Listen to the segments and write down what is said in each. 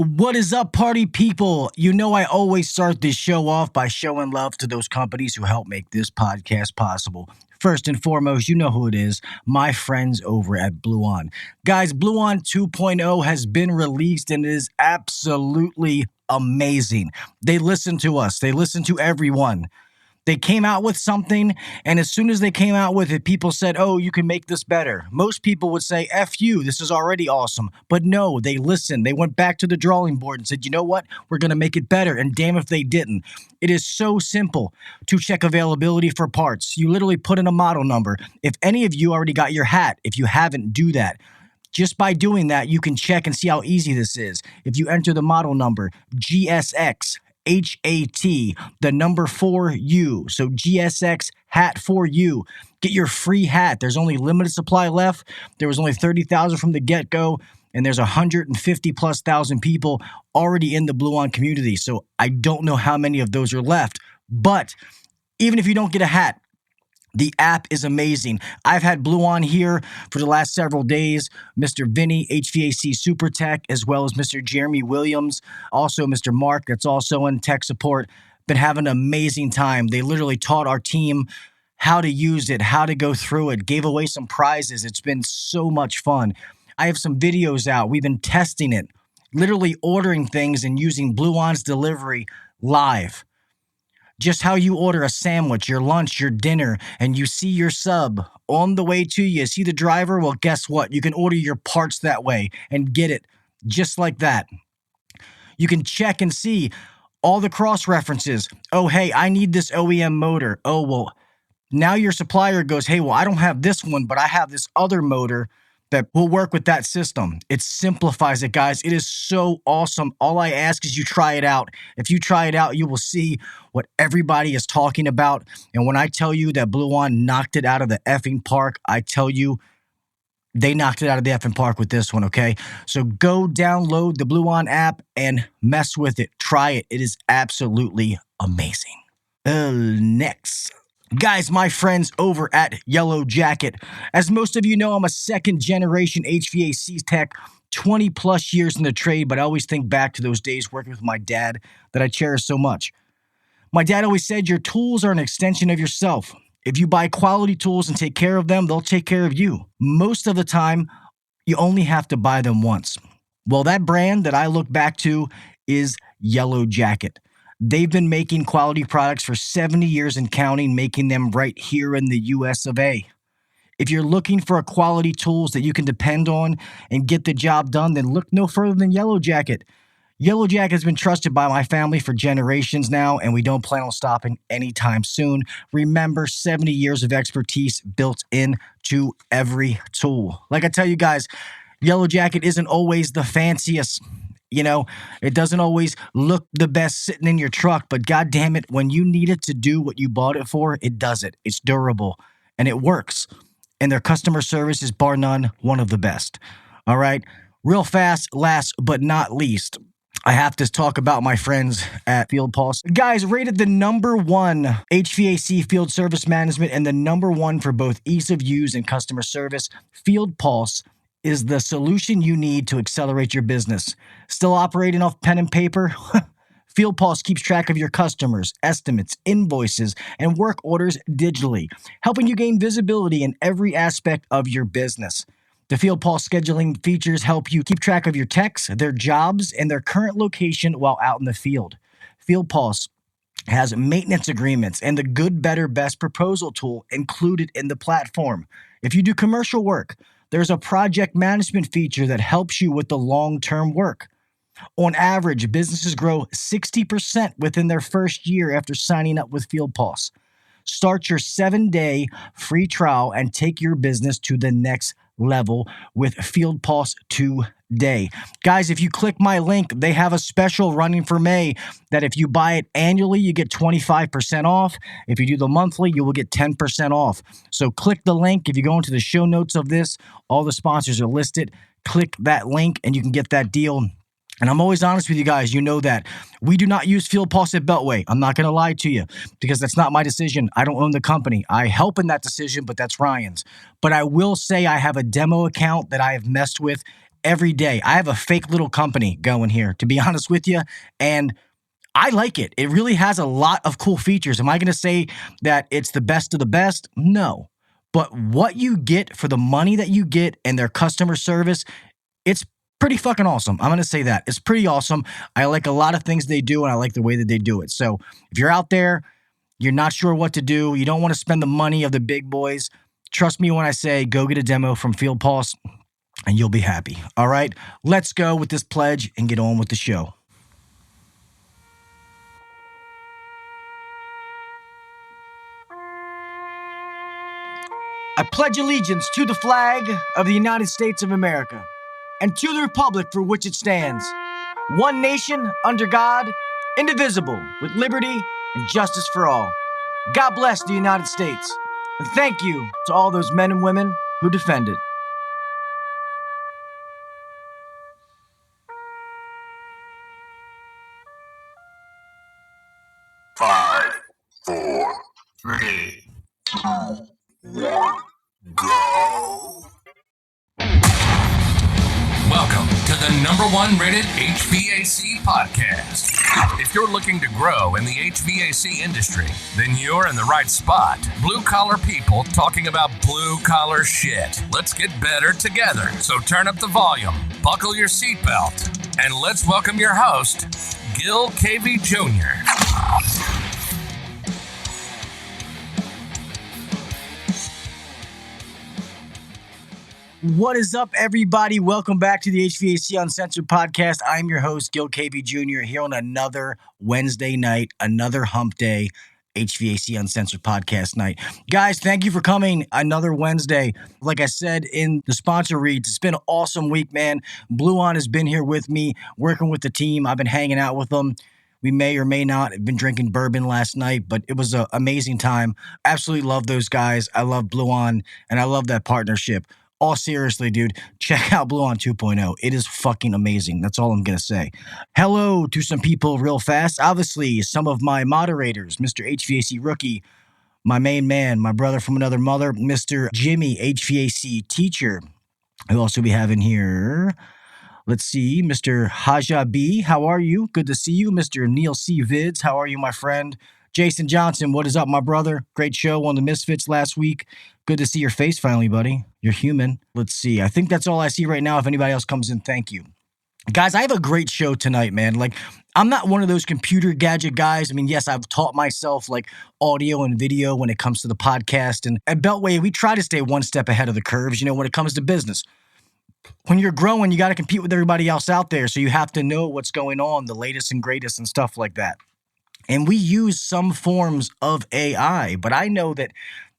What is up, party people? You know I always start this show off by showing love to those companies who help make this podcast possible. First and foremost, you know who it is, my friends over at Blue On. Guys, Blue On 2.0 has been released and it is absolutely amazing. They listen to us. They listen to everyone. They came out with something, and as soon as they came out with it, people said, oh, you can make this better. Most people would say, F you, this is already awesome. But no, they listened. They went back to the drawing board and said, you know what? We're going to make it better, and damn if they didn't. It is so simple to check availability for parts. You literally put in a model number. If any of you already got your hat, if you haven't, do that. Just by doing that, you can check and see how easy this is. If you enter the model number, GSX, HAT, the number 4U. So GSX hat 4U. Get your free hat. There's only limited supply left. There was only 30,000 from the get-go, and there's 150,000+ people already in the Blue On community. So I don't know how many of those are left. But even if you don't get a hat, the app is amazing. I've had Blue On here for the last several days. Mr. Vinny, HVAC Super Tech, as well as Mr. Jeremy Williams. Also, Mr. Mark, that's also in tech support. Been having an amazing time. They literally taught our team how to use it, how to go through it, gave away some prizes. It's been so much fun. I have some videos out. We've been testing it, literally ordering things and using Blue On's delivery live. Just how you order a sandwich, your lunch, your dinner, and you see your sub on the way to you. See the driver? Well, guess what? You can order your parts that way and get it just like that. You can check and see all the cross references. Oh, hey, I need this OEM motor. Oh, well, now your supplier goes, hey, well, I don't have this one, but I have this other motor that will work with that system. It simplifies it, guys. It is so awesome. All I ask is you try it out. If you try it out, you will see what everybody is talking about. And when I tell you that Blue On knocked it out of the effing park, I tell you they knocked it out of the effing park with this one, okay? So go download the Blue On app and mess with it. Try it. It is absolutely amazing. Next. Guys, my friends over at Yellow Jacket. As most of you know, I'm a second-generation HVAC tech, 20+ years in the trade, but I always think back to those days working with my dad that I cherish so much. My dad always said, your tools are an extension of yourself. If you buy quality tools and take care of them, they'll take care of you. Most of the time, you only have to buy them once. Well, that brand that I look back to is Yellow Jacket. They've been making quality products for 70 years and counting, making them right here in the US of A. If you're looking for quality tools that you can depend on and get the job done, then look no further than Yellow Jacket. Yellow Jacket has been trusted by my family for generations now, and we don't plan on stopping anytime soon. Remember, 70 years of expertise built into every tool. Like I tell you guys, Yellow Jacket isn't always the fanciest. You know, it doesn't always look the best sitting in your truck, but God damn it, when you need it to do what you bought it for, it does it. It's durable and it works. And their customer service is bar none one of the best. All right. Real fast, last but not least, I have to talk about my friends at FIELDPULSE. Guys, rated the #1 HVAC field service management and the #1 for both ease of use and customer service. FIELDPULSE is the solution you need to accelerate your business. Still operating off pen and paper? FIELDPULSE keeps track of your customers, estimates, invoices, and work orders digitally, helping you gain visibility in every aspect of your business. The FIELDPULSE scheduling features help you keep track of your techs, their jobs, and their current location while out in the field. FIELDPULSE has maintenance agreements and the good, better, best proposal tool included in the platform. If you do commercial work, there's a project management feature that helps you with the long-term work. On average, businesses grow 60% within their first year after signing up with FIELDPULSE. Start your 7-day free trial and take your business to the next level with FIELDPULSE today. Guys, if you click my link, they have a special running for May that if you buy it annually, you get 25% off. If you do the monthly, you will get 10% off. So click the link. If you go into the show notes of this, all the sponsors are listed. Click that link and you can get that deal. And I'm always honest with you guys. You know that. We do not use FIELDPULSE at Beltway. I'm not going to lie to you because that's not my decision. I don't own the company. I help in that decision, but that's Ryan's. But I will say I have a demo account that I have messed with every day. I have a fake little company going here, to be honest with you, and I like it. It really has a lot of cool features. Am I going to say that it's the best of the best? No. But what you get for the money that you get and their customer service, it's pretty fucking awesome. I'm going to say that. It's pretty awesome. I like a lot of things they do, and I like the way that they do it. So if you're out there, you're not sure what to do, you don't want to spend the money of the big boys, trust me when I say go get a demo from FIELDPULSE, and you'll be happy. All right, let's go with this pledge and get on with the show. I pledge allegiance to the flag of the United States of America and to the republic for which it stands, one nation under God, indivisible, with liberty and justice for all. God bless the United States, and thank you to all those men and women who defend it. Five, four, three, two, one, go. Welcome to the #1 rated HVAC podcast. If you're looking to grow in the HVAC industry, then you're in the right spot. Blue collar people talking about blue collar shit. Let's get better together. So turn up the volume, buckle your seatbelt, and let's welcome your host, Gil KV Jr. What is up, everybody? Welcome back to the HVAC Uncensored Podcast. I'm your host, Gil KV Jr., here on another Wednesday night, another hump day, HVAC Uncensored Podcast night. Guys, thank you for coming another Wednesday. Like I said in the sponsor reads, it's been an awesome week, man. Blue On has been here with me, working with the team. I've been hanging out with them. We may or may not have been drinking bourbon last night, but it was an amazing time. Absolutely love those guys. I love Blue On, and I love that partnership. All seriously, dude, check out Blue On 2.0. It is fucking amazing. That's all I'm going to say. Hello to some people real fast. Obviously, some of my moderators, Mr. HVAC Rookie, my main man, my brother from another mother, Mr. Jimmy, HVAC Teacher. Who else do we have in here? Let's see, Mr. Haja B, how are you? Good to see you. Mr. Neil C. Vids, how are you, my friend? Jason Johnson, what is up, my brother? Great show on the Misfits last week. Good to see your face finally, buddy. You're human. Let's see. I think that's all I see right now. If anybody else comes in, thank you. Guys, I have a great show tonight, man. Like, I'm not one of those computer gadget guys. I mean, yes, I've taught myself like audio and video when it comes to the podcast. And at Beltway, we try to stay one step ahead of the curves, when it comes to business. When you're growing, you got to compete with everybody else out there. So you have to know what's going on, the latest and greatest and stuff like that. And we use some forms of AI, but I know that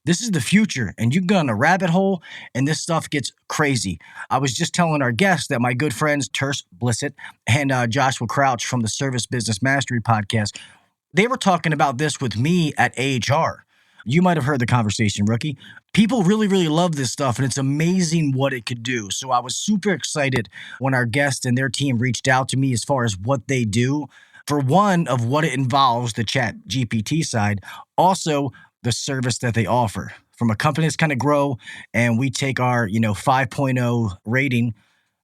this is the future, and you go in a rabbit hole, and this stuff gets crazy. I was just telling our guests that my good friends Terse Blissett and Joshua Crouch from the Service Business Mastery podcast, they were talking about this with me at AHR. You might have heard the conversation, Rookie. People really, really love this stuff, and it's amazing what it could do. So I was super excited when our guests and their team reached out to me as far as what they do. For one, of what it involves, the Chat GPT side, also the service that they offer. From a company that's kind of grow, and we take our 5.0 rating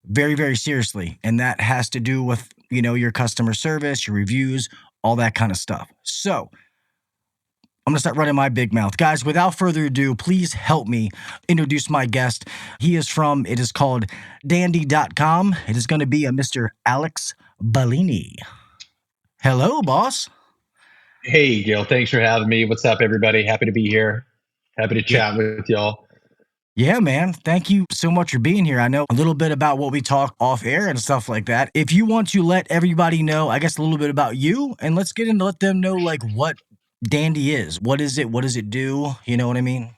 very, very seriously. And that has to do with, your customer service, your reviews, all that kind of stuff. So I'm going to start running my big mouth. Guys, without further ado, please help me introduce my guest. It is called dandy.com. It is going to be a Mr. Alex Bellini. Hello, boss. Hey, Gil. Thanks for having me. What's up, everybody? Happy to be here. Happy to chat with y'all. Yeah, man. Thank you so much for being here. I know a little bit about what we talk off air and stuff like that. If you want to let everybody know, I guess, a little bit about you, and let's get into let them know, like, what Dandy is. What is it? What does it do? You know what I mean?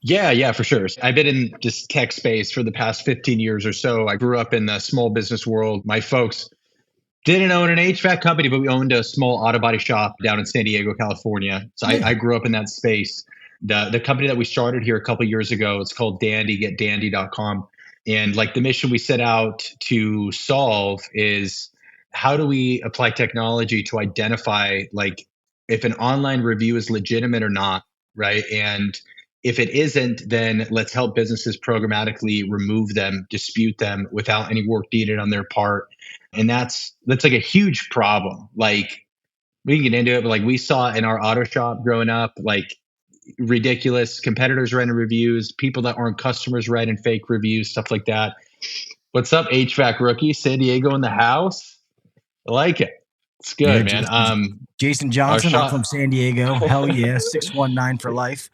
Yeah, for sure. I've been in this tech space for the past 15 years or so. I grew up in the small business world. My folks didn't own an HVAC company, but we owned a small auto body shop down in San Diego, California. So I grew up in that space. The company that we started here a couple of years ago, it's called Dandy, getdandy.com. And like the mission we set out to solve is how do we apply technology to identify like if an online review is legitimate or not, right? And If it isn't, then let's help businesses programmatically remove them, dispute them without any work needed on their part. And that's like a huge problem. Like we can get into it, but like we saw in our auto shop growing up, like ridiculous competitors writing reviews, people that aren't customers writing fake reviews, stuff like that. What's up, HVAC rookie? San Diego in the house. I like it. It's good, Yeah, man. Jason Johnson, I'm from San Diego. Hell yeah, 619 for life.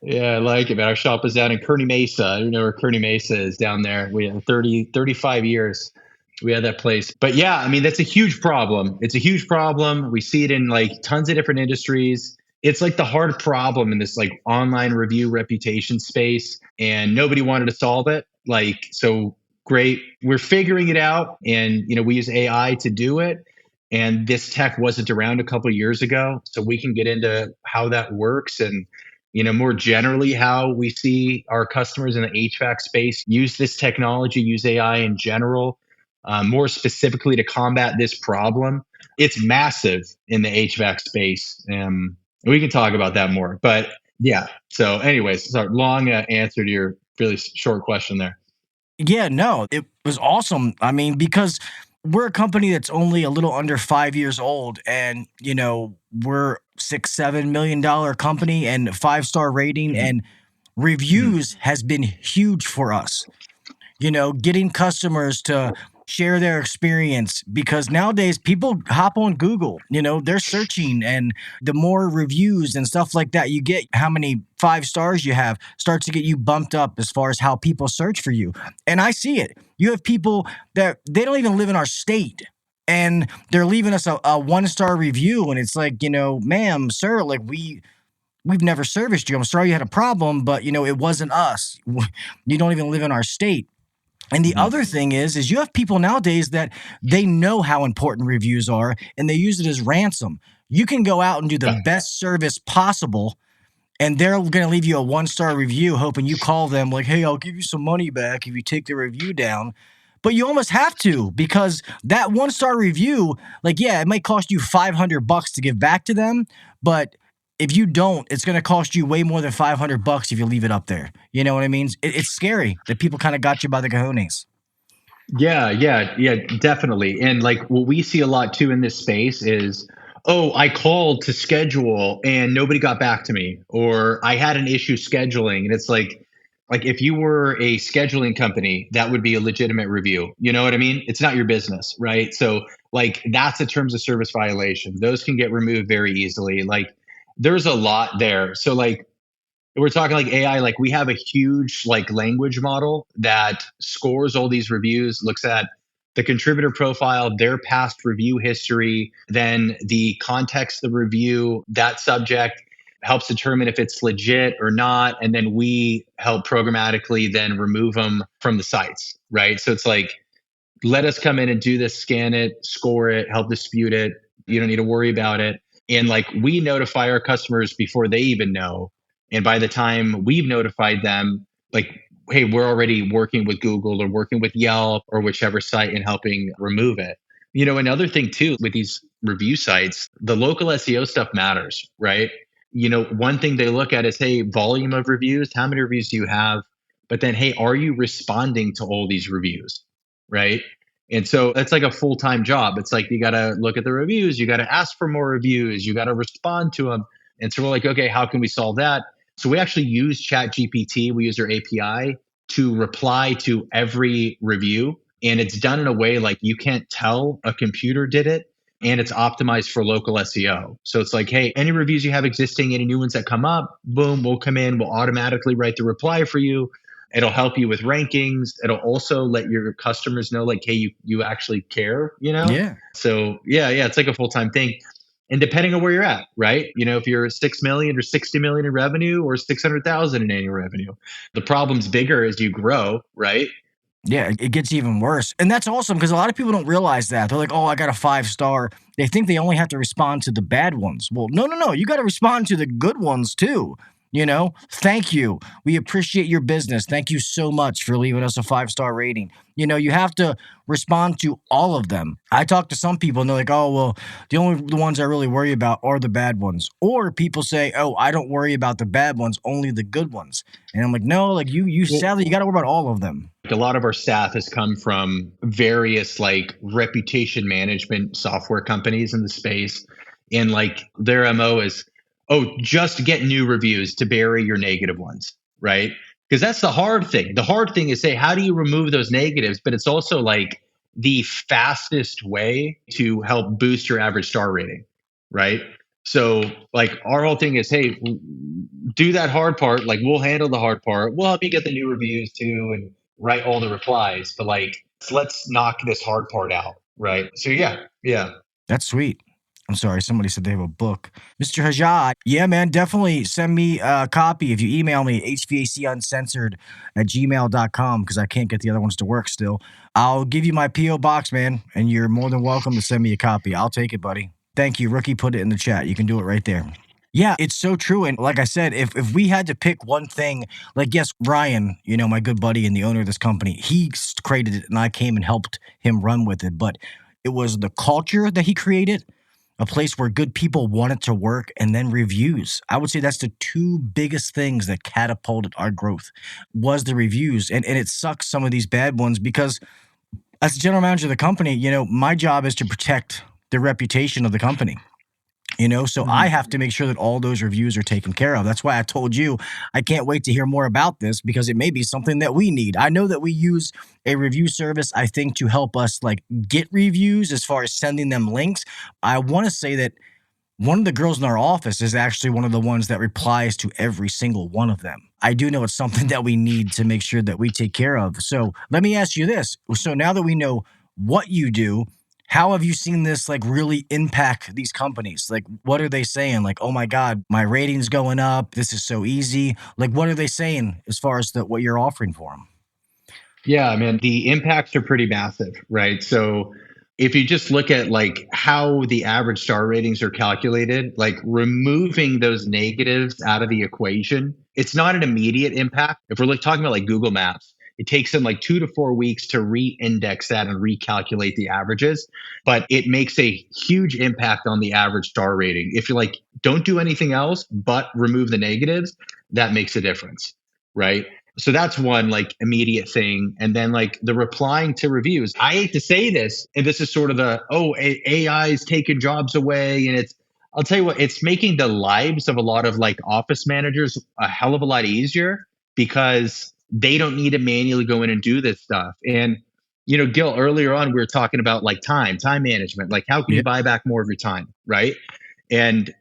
Yeah, I like it, man. Our shop is down in Kearney Mesa. I don't know where Kearney Mesa is down there. We have 35 years. We had that place. But yeah, I mean, that's a huge problem. It's a huge problem. We see it in like tons of different industries. It's like the hard problem in this like online review reputation space, and nobody wanted to solve it. Like, so great. We're figuring it out, and we use AI to do it. And this tech wasn't around a couple of years ago. So we can get into how that works and more generally, how we see our customers in the HVAC space use this technology, use AI in general, more specifically to combat this problem. It's massive in the HVAC space. We can talk about that more. But yeah, so anyways, sorry, long answer to your really short question there. Yeah, no, it was awesome. I mean, because we're a company that's only a little under 5 years old, and we're $6-7 million company and 5-star rating, and reviews has been huge for us. Getting customers to share their experience, because nowadays people hop on Google, they're searching, and the more reviews and stuff like that you get, how many 5 stars you have starts to get you bumped up as far as how people search for you. And I see it. You have people that they don't even live in our state, and they're leaving us a 1-star review, and it's like, ma'am, sir, like we've never serviced you. I'm sorry you had a problem, but it wasn't us. You don't even live in our state. And the other thing is you have people nowadays that they know how important reviews are, and they use it as ransom. You can go out and do the best service possible, and they're going to leave you a 1-star review, hoping you call them like, hey, I'll give you some money back if you take the review down. But you almost have to, because that 1-star review, like, yeah, it might cost you $500 to give back to them, but if you don't, it's going to cost you way more than $500 if you leave it up there. You know what I mean? It's scary that people kind of got you by the cojones. Yeah, definitely. And like what we see a lot too in this space is, oh, I called to schedule and nobody got back to me, or I had an issue scheduling. And it's like if you were a scheduling company, that would be a legitimate review. You know what I mean? It's not your business, right? So like that's a terms of service violation. Those can get removed very easily. Like there's a lot there. So like we're talking like AI, like we have a huge like language model that scores all these reviews, looks at the contributor profile, their past review history, then the context of the review, that subject helps determine if it's legit or not. And then we help programmatically then remove them from the sites, right? So it's like, let us come in and do this, scan it, score it, help dispute it. You don't need to worry about it. And like we notify our customers before they even know. And by the time we've notified them, like, hey, we're already working with Google or working with Yelp or whichever site and helping remove it. Another thing too, with these review sites, the local SEO stuff matters, right? One thing they look at is, hey, volume of reviews, how many reviews do you have? But then, hey, are you responding to all these reviews, right? And so that's like a full-time job. It's like you got to look at the reviews, you got to ask for more reviews, you got to respond to them. And so we're like, okay, how can we solve that? So we actually use Chat GPT. We use their API to reply to every review. And it's done in a way like you can't tell a computer did it. And it's optimized for local SEO. So it's like, hey, any reviews you have existing, any new ones that come up, boom, we'll come in, we'll automatically write the reply for you. It'll help you with rankings. It'll also let your customers know, like, hey, you actually care, Yeah. So yeah, it's like a full-time thing. And depending on where you're at, right? If you're 6 million or 60 million in revenue or 600,000 in annual revenue, the problem's bigger as you grow, right? Yeah, it gets even worse. And that's awesome, because a lot of people don't realize that. They're like, oh, I got a 5-star. They think they only have to respond to the bad ones. Well, no. You got to respond to the good ones too. Thank you. We appreciate your business. Thank you so much for leaving us a 5-star rating. You have to respond to all of them. I talk to some people and they're like, oh, well, the ones I really worry about are the bad ones. Or people say, oh, I don't worry about the bad ones, only the good ones. And I'm like, no, like you sadly, you got to worry about all of them. A lot of our staff has come from various like reputation management software companies in the space. And like their MO is, oh, just get new reviews to bury your negative ones, right? Because that's the hard thing. The hard thing is say, how do you remove those negatives? But it's also like the fastest way to help boost your average star rating, right? So like our whole thing is, hey, do that hard part. Like we'll handle the hard part. We'll help you get the new reviews too and write all the replies. But like, let's knock this hard part out, right? So yeah. That's sweet. I'm sorry, somebody said they have a book. Mr. Hajjad, yeah, man, definitely send me a copy if you email me, hvacuncensored@gmail.com, because I can't get the other ones to work still. I'll give you my P.O. box, man, and you're more than welcome to send me a copy. I'll take it, buddy. Thank you. Rookie put it in the chat. You can do it right there. Yeah, it's so true. And like I said, if we had to pick one thing, like, yes, Ryan, my good buddy and the owner of this company, he created it and I came and helped him run with it. But it was the culture that he created, a place where good people wanted to work, and then reviews. I would say that's the two biggest things that catapulted our growth was the reviews. And it sucks some of these bad ones because as the general manager of the company, my job is to protect the reputation of the company. So I have to make sure that all those reviews are taken care of. That's why I told you I can't wait to hear more about this because it may be something that we need. I know that we use a review service, I think, to help us like get reviews as far as sending them links. I want to say that one of the girls in our office is actually one of the ones that replies to every single one of them. I do know it's something that we need to make sure that we take care of. So let me ask you this. So now that we know what you do, how have you seen this like really impact these companies? Like, what are they saying? Like, oh my God, my rating's going up. This is so easy. Like, what are they saying as far as what you're offering for them? Yeah, man, the impacts are pretty massive, right? So if you just look at like how the average star ratings are calculated, like removing those negatives out of the equation, it's not an immediate impact. If we're like talking about like Google Maps, it takes them like 2 to 4 weeks to re-index that and recalculate the averages, but it makes a huge impact on the average star rating. If you like, don't do anything else but remove the negatives, that makes a difference, right? So that's one like immediate thing. And then like the replying to reviews. I hate to say this, and this is sort of the, AI is taking jobs away. And I'll tell you what, it's making the lives of a lot of like office managers a hell of a lot easier because they don't need to manually go in and do this stuff. And, Gil, earlier on, we were talking about like time management, like how can you buy back more of your time, right? And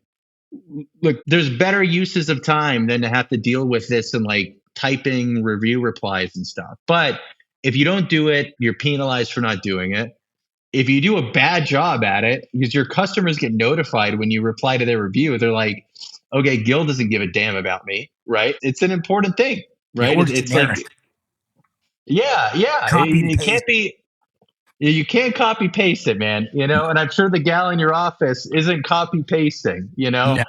look, there's better uses of time than to have to deal with this and like typing review replies and stuff. But if you don't do it, you're penalized for not doing it. If you do a bad job at it, because your customers get notified when you reply to their review, they're like, okay, Gil doesn't give a damn about me, right? It's an important thing. Right. It's like, yeah. It can't be, you can't copy paste it, man. And I'm sure the gal in your office isn't copy pasting, Yeah.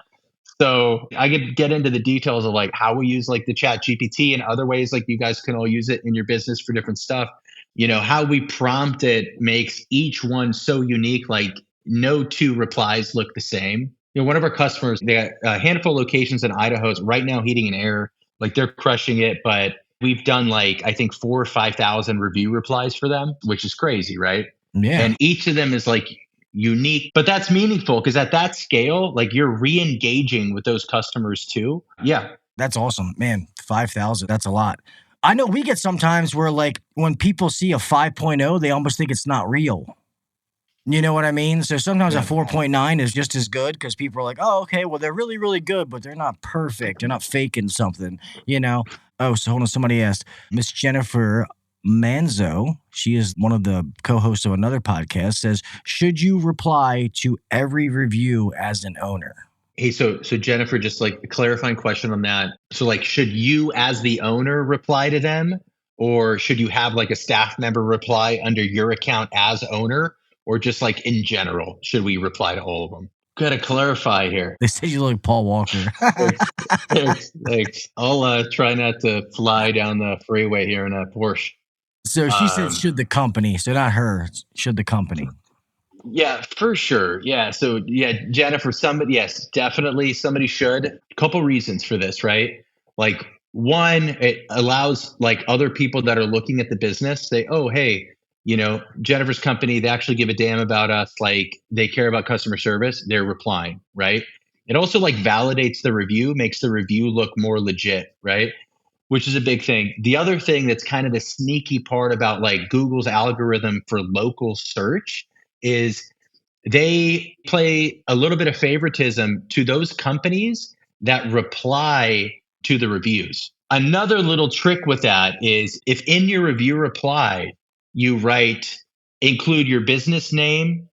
So I could get into the details of like how we use like the Chat GPT and other ways like you guys can all use it in your business for different stuff. How we prompt it makes each one so unique. Like no two replies look the same. One of our customers, they got a handful of locations in Idaho right now, heating and air. Like they're crushing it, but we've done like, I think 4,000 or 5,000 review replies for them, which is crazy, right? Yeah. And each of them is like unique, but that's meaningful because at that scale, like you're re-engaging with those customers too. Yeah. That's awesome, man. 5,000. That's a lot. I know we get sometimes where like when people see a 5.0, they almost think it's not real. You know what I mean? So sometimes a 4.9 is just as good because people are like, oh, okay, well, they're really, really good, but they're not perfect. They're not faking something, Oh, so hold on. Somebody asked, Miss Jennifer Manzo, she is one of the co-hosts of another podcast, says, should you reply to every review as an owner? Hey, so Jennifer, just like a clarifying question on that. So like, should you as the owner reply to them, or should you have like a staff member reply under your account as owner? Or just like in general, should we reply to all of them? Gotta clarify here. They said you look like Paul Walker. Thanks. I'll try not to fly down the freeway here in a Porsche. So she said, should the company, so not her, should the company. Yeah, for sure. Yeah. So yeah, Jennifer, yes, definitely somebody should. A couple reasons for this, right? Like one, it allows like other people that are looking at the business say, oh, hey, Jennifer's company, they actually give a damn about us. Like they care about customer service. They're replying, right? It also like validates the review, makes the review look more legit, right? Which is a big thing. The other thing that's kind of the sneaky part about like Google's algorithm for local search is they play a little bit of favoritism to those companies that reply to the reviews. Another little trick with that is if in your review reply, you include your business name,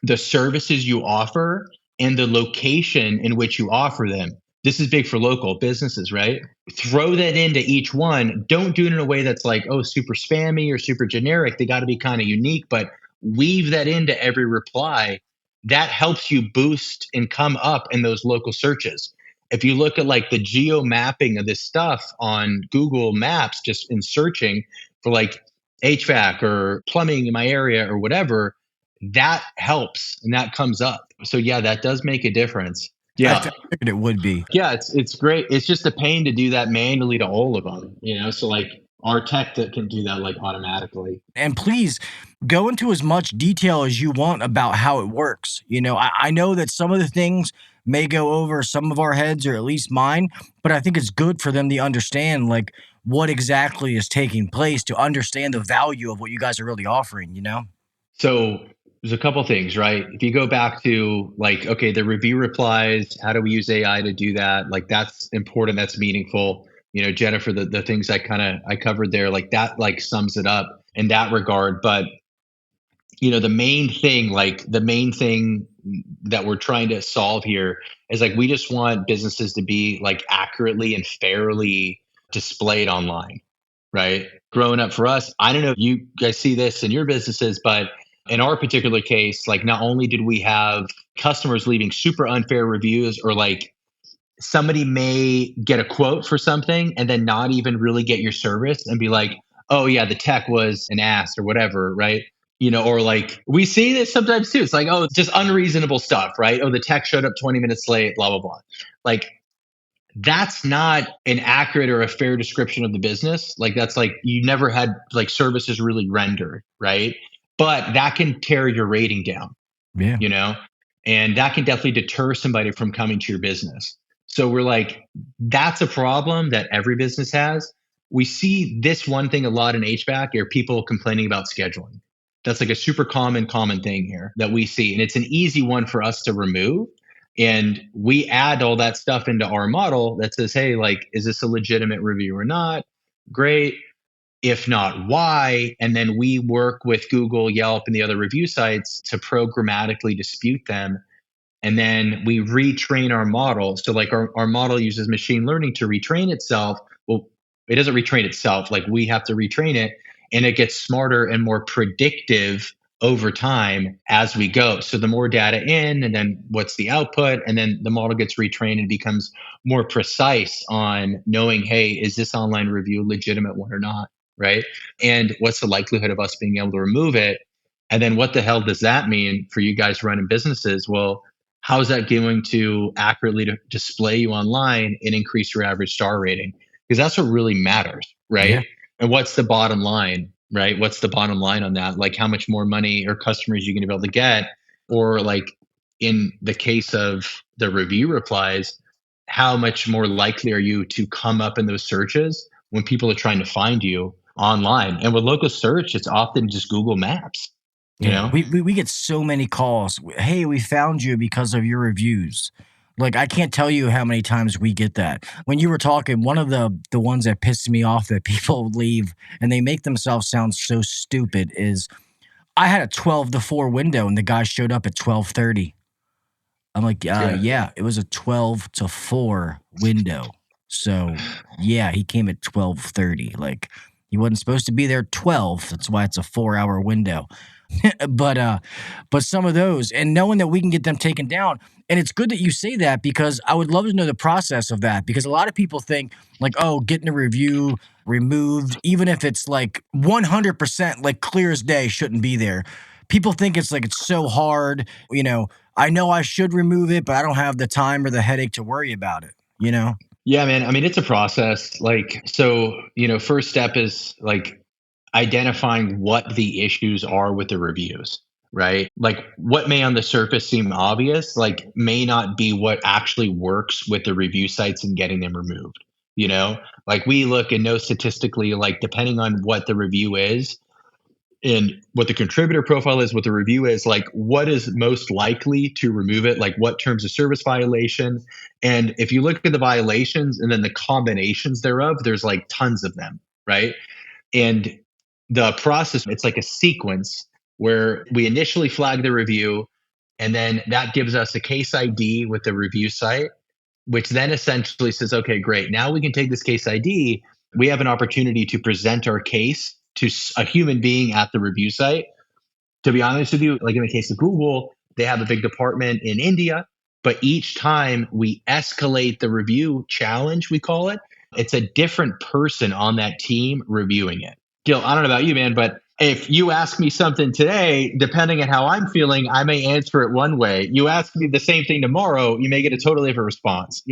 the services you offer, and the location in which you offer them. This is big for local businesses, right? Throw that into each one. Don't do it in a way that's like, oh, super spammy or super generic. They got to be kind of unique, but weave that into every reply. That helps you boost and come up in those local searches. If you look at like the geo mapping of this stuff on Google Maps, just in searching for like HVAC or plumbing in my area or whatever, that helps and that comes up. So yeah, that does make a difference. Yeah, I figured it would be. Yeah, it's great. It's just a pain to do that manually to all of them, So like our tech that can do that like automatically. And please go into as much detail as you want about how it works. I know that some of the things may go over some of our heads, or at least mine, but I think it's good for them to understand like what exactly is taking place, to understand the value of what you guys are really offering, So there's a couple things, right? If you go back to like, okay, the review replies, how do we use AI to do that? Like that's important, that's meaningful. Jennifer, the things I covered there, like that like sums it up in that regard. But the main thing that we're trying to solve here is like we just want businesses to be like accurately and fairly displayed online, right? Growing up for us, I don't know if you guys see this in your businesses, but in our particular case, like not only did we have customers leaving super unfair reviews, or like somebody may get a quote for something and then not even really get your service and be like, oh yeah, the tech was an ass or whatever, right? Or like we see this sometimes too. It's like, oh, just unreasonable stuff, right? Oh, the tech showed up 20 minutes late, blah, blah, blah. Like that's not an accurate or a fair description of the business. Like that's like you never had like services really rendered, right? But that can tear your rating down, and that can definitely deter somebody from coming to your business. So we're like, that's a problem that every business has. We see this one thing a lot in HVAC are people complaining about scheduling. That's like a super common thing here that we see. And it's an easy one for us to remove. And we add all that stuff into our model that says, hey, like, is this a legitimate review or not? Great. If not, why? And then we work with Google, Yelp, and the other review sites to programmatically dispute them. And then we retrain our model. So like our model uses machine learning to retrain itself. Well, it doesn't retrain itself. Like we have to retrain it, and it gets smarter and more predictive over time as we go. So the more data in, and then what's the output, and then the model gets retrained and becomes more precise on knowing, hey, is this online review a legitimate one or not, right? And what's the likelihood of us being able to remove it? And then what the hell does that mean for you guys running businesses? Well, how is that going to accurately display you online and increase your average star rating? Because that's what really matters, right? Yeah. And what's the bottom line, right? What's the bottom line on that? Like how much more money or customers you're going to be able to get? Or like in the case of the review replies, how much more likely are you to come up in those searches when people are trying to find you online? And with local search, it's often just Google Maps. You know? We get so many calls. Hey, we found you because of your reviews. Like, I can't tell you how many times we get that. When you were talking, one of the ones that pisses me off that people leave and they make themselves sound so stupid is, I had a 12 to 4 window and the guy showed up at 12:30. I'm like, yeah, it was a 12 to 4 window. So, yeah, he came at 12:30. Like, he wasn't supposed to be there at 12. That's why it's a 4-hour window. but some of those, and knowing that we can get them taken down. And it's good that you say that, because I would love to know the process of that, because a lot of people think like, oh, getting a review removed, even if it's like 100% like clear as day, shouldn't be there. People think it's like it's so hard. I know I should remove it, but I don't have the time or the headache to worry about it. Yeah, man. I mean, it's a process. First step is like identifying what the issues are with the reviews, right? Like what may on the surface seem obvious, like may not be what actually works with the review sites and getting them removed. Like we look and know statistically, like depending on what the review is and what the contributor profile is, what the review is, like what is most likely to remove it, like what terms of service violation. And if you look at the violations and then the combinations thereof, there's like tons of them, right? And the process, it's like a sequence where we initially flag the review, and then that gives us a case ID with the review site, which then essentially says, okay, great. Now we can take this case ID. We have an opportunity to present our case to a human being at the review site. To be honest with you, like in the case of Google, they have a big department in India, but each time we escalate the review challenge, we call it, it's a different person on that team reviewing it. Gil, I don't know about you, man, but if you ask me something today, depending on how I'm feeling, I may answer it one way. You ask me the same thing tomorrow, you may get a totally different response,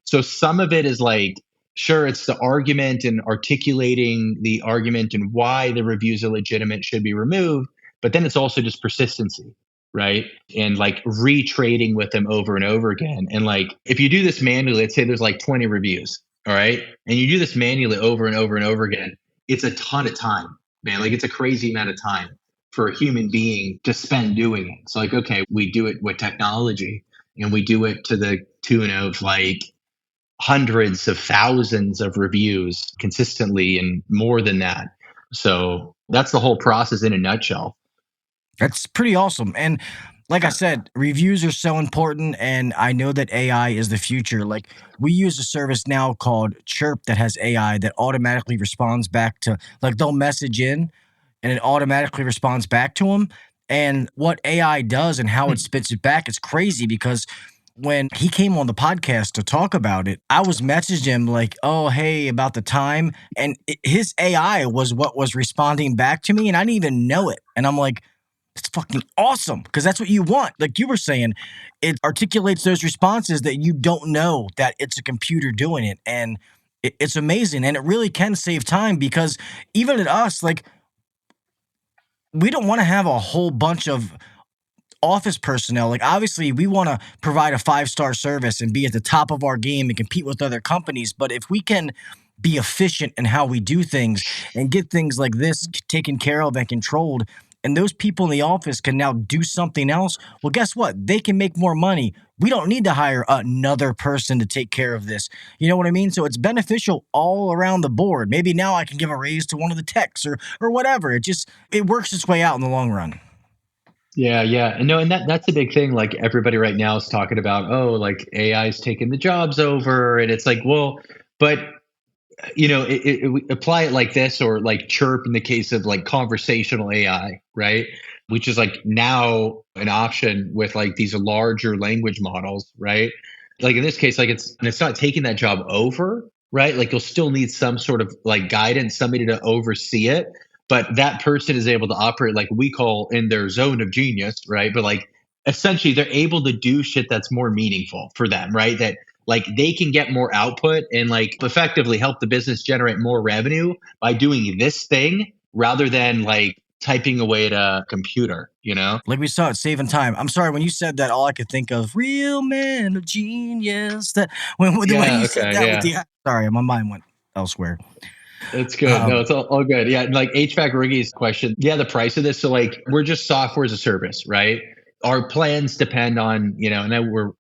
So some of it is like, sure, it's the argument and articulating the argument and why the reviews are legitimate, should be removed. But then it's also just persistency, right? And like retrading with them over and over again. And like, if you do this manually, let's say there's like 20 reviews, all right? And you do this manually over and over and over again, it's a ton of time, man. Like it's a crazy amount of time for a human being to spend doing it. So like, okay, we do it with technology and we do it to the tune of like hundreds of thousands of reviews consistently and more than that. So that's the whole process in a nutshell. That's pretty awesome. And like I said, reviews are so important, and I know that AI is the future. Like we use a service now called Chirp that has AI that automatically responds back to, like they'll message in and it automatically responds back to them. And what AI does and how it spits it back, it's crazy, because when he came on the podcast to talk about it, I was messaging him like, oh, hey, about the time. And his AI was what was responding back to me, and I didn't even know it. And I'm like, it's fucking awesome, because that's what you want. Like you were saying, it articulates those responses that you don't know that it's a computer doing it. And it's amazing. And it really can save time, because even at us, like we don't want to have a whole bunch of office personnel. Like obviously we want to provide a 5-star service and be at the top of our game and compete with other companies. But if we can be efficient in how we do things and get things like this taken care of and controlled, and those people in the office can now do something else, well, guess what? They can make more money. We don't need to hire another person to take care of this. You know what I mean? So it's beneficial all around the board. Maybe now I can give a raise to one of the techs or whatever. It works its way out in the long run. Yeah, yeah. And no, and that's a big thing. Like everybody right now is talking about, oh, like AI is taking the jobs over. And it's like, well, but apply it like this, or like Chirp in the case of like conversational AI, right? Which is like now an option with like these larger language models, right? Like in this case, like it's not taking that job over, right? Like you'll still need some sort of like guidance, somebody to oversee it. But that person is able to operate like we call in their zone of genius, right? But like essentially they're able to do shit that's more meaningful for them, right? That like they can get more output and like effectively help the business generate more revenue by doing this thing rather than like typing away at a computer, Like we saw it saving time. I'm sorry, when you said that, all I could think of real man of genius. That when you said that with the, sorry, my mind went elsewhere. It's good. No, it's all good. Yeah. Like HVAC Riggy's question. Yeah. The price of this. So like, we're just software as a service, right? Our plans depend on, and then we're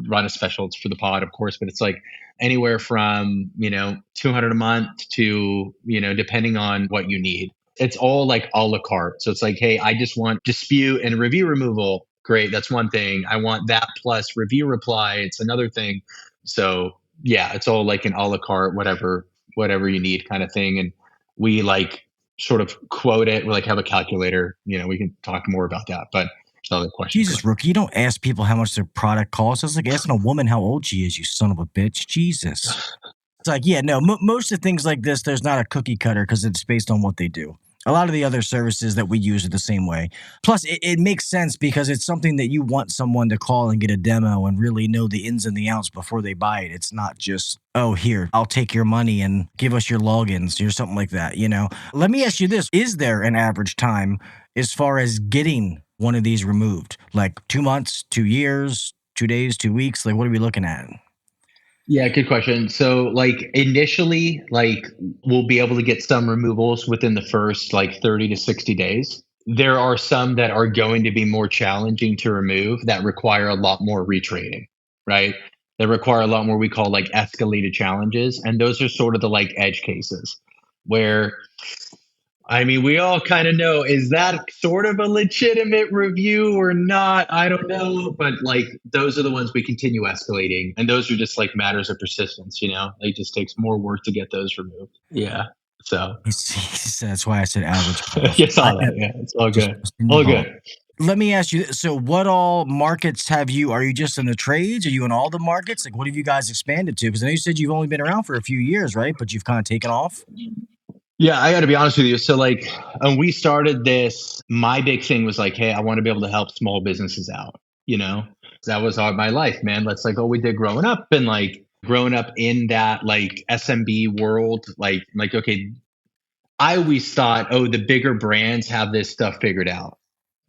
running specials for the pod, of course, but it's like anywhere from, $200 a month to, depending on what you need. It's all like a la carte. So it's like, hey, I just want dispute and review removal. Great. That's one thing. I want that plus review reply. It's another thing. So yeah, it's all like an a la carte, whatever you need kind of thing. And we like sort of quote it, like have a calculator. We can talk more about that, but another question. Jesus, rookie, you don't ask people how much their product costs. It's like asking a woman how old she is, you son of a bitch. Jesus. It's like, yeah, no, most of things like this, there's not a cookie cutter because it's based on what they do. A lot of the other services that we use are the same way. Plus, it makes sense because it's something that you want someone to call and get a demo and really know the ins and the outs before they buy it. It's not just, oh, here, I'll take your money and give us your logins or something like that, Let me ask you this. Is there an average time as far as getting one of these removed? Like 2 months, 2 years, 2 days, 2 weeks? Like, what are we looking at? Yeah, good question. So initially, we'll be able to get some removals within the first 30 to 60 days. There are some that are going to be more challenging to remove that require a lot more retraining, right? That require a lot more we call escalated challenges. And those are sort of the edge cases where, we all kind of know, is that sort of a legitimate review or not? I don't know. But those are the ones we continue escalating. And those are just matters of persistence, It just takes more work to get those removed. Yeah. So that's why I said average. You saw that. Yeah. It's all good. All good. Let me ask you, so what all markets are you just in the trades? Are you in all the markets? What have you guys expanded to? Because I know you said you've only been around for a few years, right? But you've kind of taken off. Yeah, I got to be honest with you. So when we started this, my big thing was hey, I want to be able to help small businesses out. That was my life, man. That's all we did growing up, and growing up in that SMB world. Okay, I always thought, oh, the bigger brands have this stuff figured out,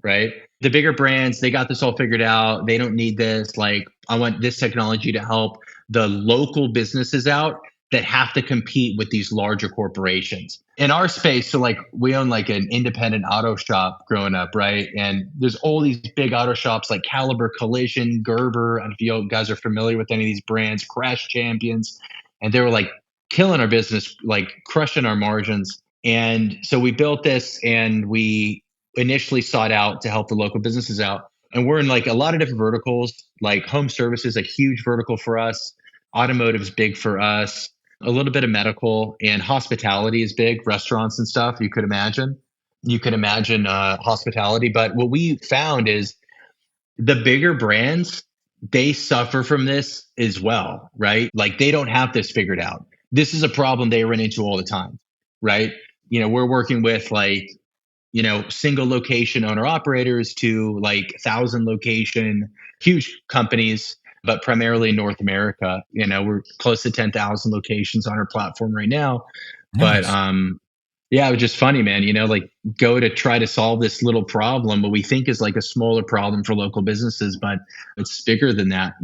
right? The bigger brands, they got this all figured out. They don't need this. I want this technology to help the local businesses out that have to compete with these larger corporations. In our space, so we own an independent auto shop growing up, right? And there's all these big auto shops like Caliber, Collision, Gerber. I don't know if you guys are familiar with any of these brands, Crash Champions. And they were killing our business, crushing our margins. And so we built this, and we initially sought out to help the local businesses out. And we're in a lot of different verticals, home services, a huge vertical for us. Automotive's big for us. A little bit of medical, and hospitality is big, restaurants and stuff. You could imagine hospitality. But what we found is the bigger brands, they suffer from this as well, right? They don't have this figured out. This is a problem they run into all the time, right? We're working with single location owner operators to 1,000 location, huge companies, but primarily in North America. We're close to 10,000 locations on our platform right now. Nice. But yeah, it was just funny, man. Go to try to solve this little problem, what we think is a smaller problem for local businesses, but it's bigger than that.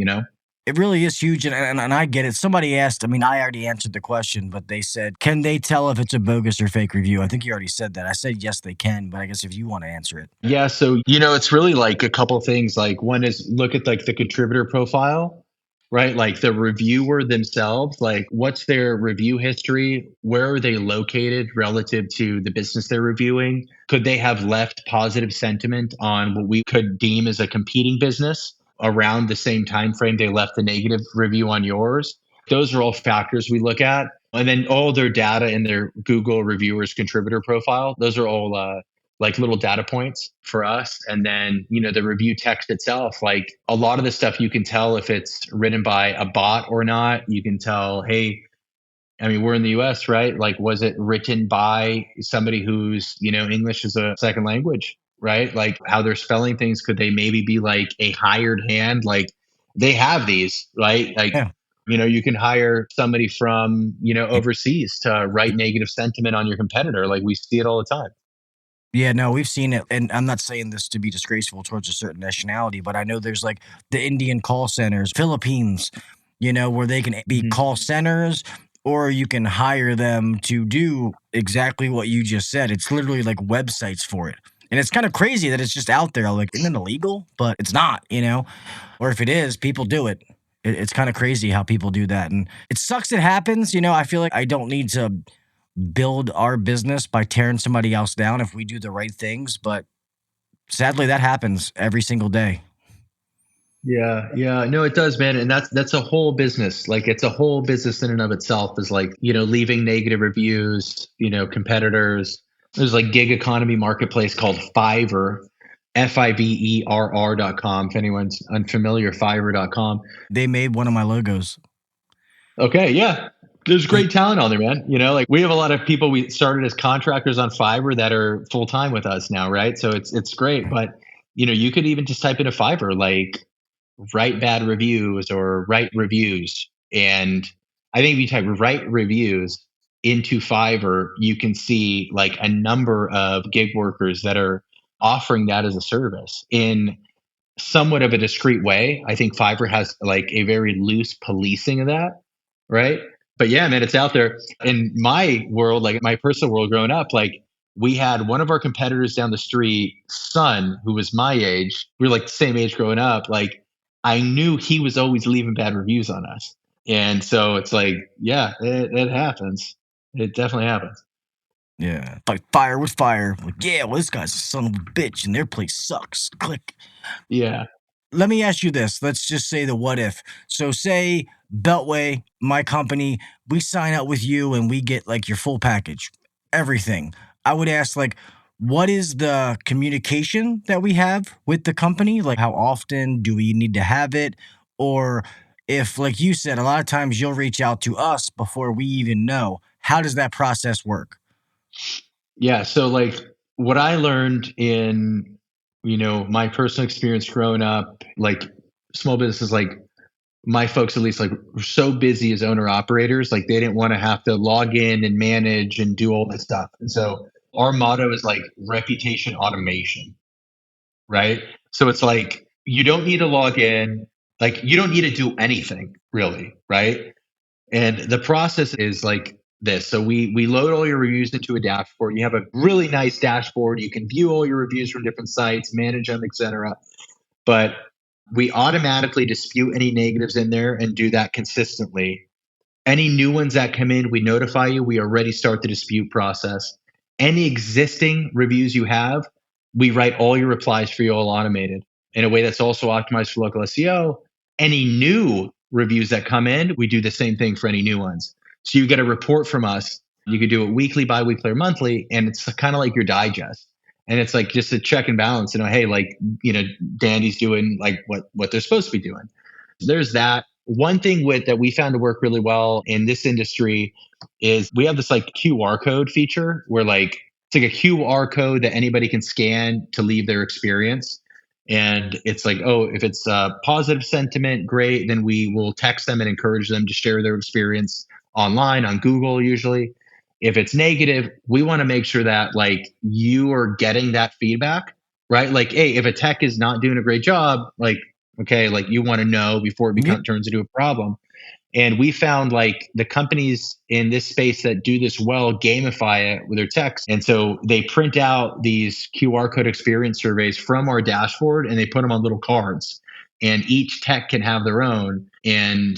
It really is huge, and I get it. Somebody asked, I already answered the question, but they said, can they tell if it's a bogus or fake review? I think you already said that. I said, yes, they can, but I guess if you want to answer it. Yeah, so, it's really a couple of things. One is look at the contributor profile, right? The reviewer themselves, what's their review history? Where are they located relative to the business they're reviewing? Could they have left positive sentiment on what we could deem as a competing business around the same time frame they left a negative review on yours? Those are all factors we look at. And then all their data in their Google reviewers contributor profile, those are all little data points for us. And then, the review text itself, a lot of the stuff you can tell if it's written by a bot or not. You can tell, hey, we're in the US, right? Was it written by somebody who's, English is a second language? Right? How they're spelling things. Could they maybe be a hired hand? They have these, right? Yeah. You can hire somebody from, overseas to write negative sentiment on your competitor. We see it all the time. Yeah, no, we've seen it. And I'm not saying this to be disgraceful towards a certain nationality, but I know there's the Indian call centers, Philippines, where they can be call centers, or you can hire them to do exactly what you just said. It's literally websites for it. And it's kind of crazy that it's just out there. Isn't it illegal? But it's not, or if it is, people do it. It's kind of crazy how people do that. And it sucks it happens. I feel I don't need to build our business by tearing somebody else down if we do the right things. But sadly, that happens every single day. Yeah. No, it does, man. And that's a whole business. It's a whole business in and of itself is leaving negative reviews, competitors. There's like gig economy marketplace called Fiverr, Fiverr.com. If anyone's unfamiliar, Fiverr.com. They made one of my logos. Okay, yeah. There's great talent on there, man. Like we have a lot of people we started as contractors on Fiverr that are full time with us now, right? So it's great. But you could even just type into Fiverr like write bad reviews or write reviews. And I think if you type write reviews into Fiverr, you can see like a number of gig workers that are offering that as a service in somewhat of a discreet way. I think Fiverr has like a very loose policing of that, right? But yeah, man, it's out there. In my world, like my personal world growing up, like we had one of our competitors down the street, son, who was my age. We were like the same age growing up. Like I knew he was always leaving bad reviews on us. And so it's like, yeah, it happens. It definitely happens. Yeah. Like fire with fire. Like, yeah, well, this guy's a son of a bitch and their place sucks. Click. Yeah. Let me ask you this. Let's just say the what if. So say Beltway, my company, we sign up with you and we get like your full package, everything. I would ask like, what is the communication that we have with the company? Like how often do we need to have it? Or if, like you said, a lot of times you'll reach out to us before we even know. How does that process work? Yeah. So like what I learned in, my personal experience growing up, like small businesses, like my folks, at least like were so busy as owner operators, like they didn't want to have to log in and manage and do all this stuff. And so our motto is like reputation automation, right? So it's like, you don't need to log in, like you don't need to do anything really, right? And the process is like this. So we load all your reviews into a dashboard. You have a really nice dashboard. You can view all your reviews from different sites, manage them, etc. But we automatically dispute any negatives in there and do that consistently. Any new ones that come in, we notify you. We already start the dispute process. Any existing reviews you have, we write all your replies for you all automated in a way that's also optimized for local SEO. Any new reviews that come in, we do the same thing for any new ones. So you get a report from us. You could do it weekly, bi-weekly, or monthly, and it's kind of like your digest. And it's like just a check and balance, hey, like, Dandy's doing like what they're supposed to be doing. There's that. One thing that we found to work really well in this industry is we have this like QR code feature where like it's like a QR code that anybody can scan to leave their experience. And it's like, oh, if it's a positive sentiment, great. Then we will text them and encourage them to share their experience online on Google usually. If it's negative, we want to make sure that like you are getting that feedback, right? Like, hey, if a tech is not doing a great job, like, okay, like you want to know before it turns into a problem. And we found like the companies in this space that do this well gamify it with their text. And so they print out these QR code experience surveys from our dashboard and they put them on little cards. And each tech can have their own. And,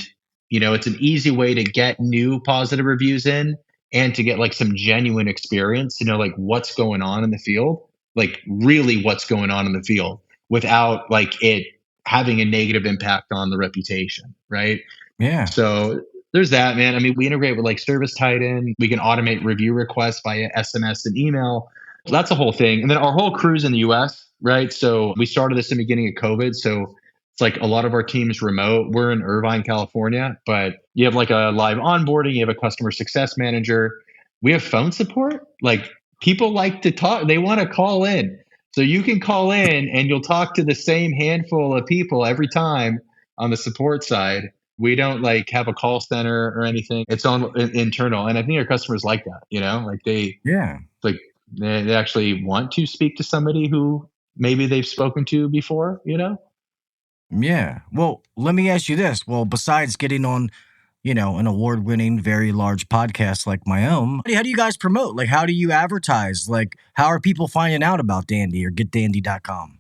it's an easy way to get new positive reviews in and to get like some genuine experience to know like what's going on in the field, like really what's going on in the field without like it having a negative impact on the reputation, right? Yeah. So there's that, man. I mean, we integrate with like Service Titan. We can automate review requests via SMS and email. So that's a whole thing. And then our whole crew's in the US, right? So we started this in the beginning of COVID. So it's like a lot of our team's remote. We're in Irvine, California, but you have like a live onboarding. You have a customer success manager. We have phone support. Like people like to talk. They want to call in. So you can call in and you'll talk to the same handful of people every time on the support side. We don't like have a call center or anything. It's on internal. And I think our customers like that, like they actually want to speak to somebody who maybe they've spoken to before, Yeah. Well, let me ask you this. Well, besides getting on, an award-winning, very large podcast like my own, how do you guys promote? Like, how do you advertise? Like, how are people finding out about Dandy or getdandy.com?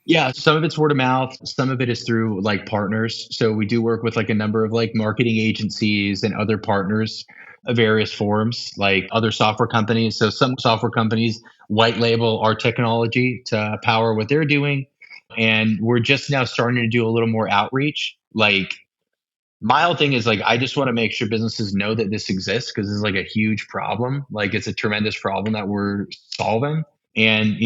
Yeah, some of it's word of mouth. Some of it is through like partners. So we do work with like a number of like marketing agencies and other partners of various forms, like other software companies. So some software companies white label our technology to power what they're doing. And we're just now starting to do a little more outreach. Like My whole thing is like, I just want to make sure businesses know that this exists because it's like a huge problem. Like it's a tremendous problem that we're solving. And,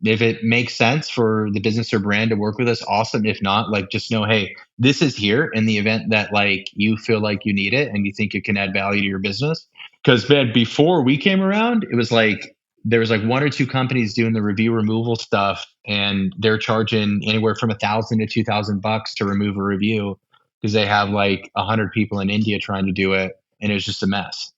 if it makes sense for the business or brand to work with us, awesome. If not, like just know, hey, this is here in the event that like you feel like you need it and you think it can add value to your business. Because man, before we came around, it was like there was like one or two companies doing the review removal stuff, and they're charging anywhere from $1,000 to $2,000 to remove a review because they have like 100 people in India trying to do it, and it was just a mess.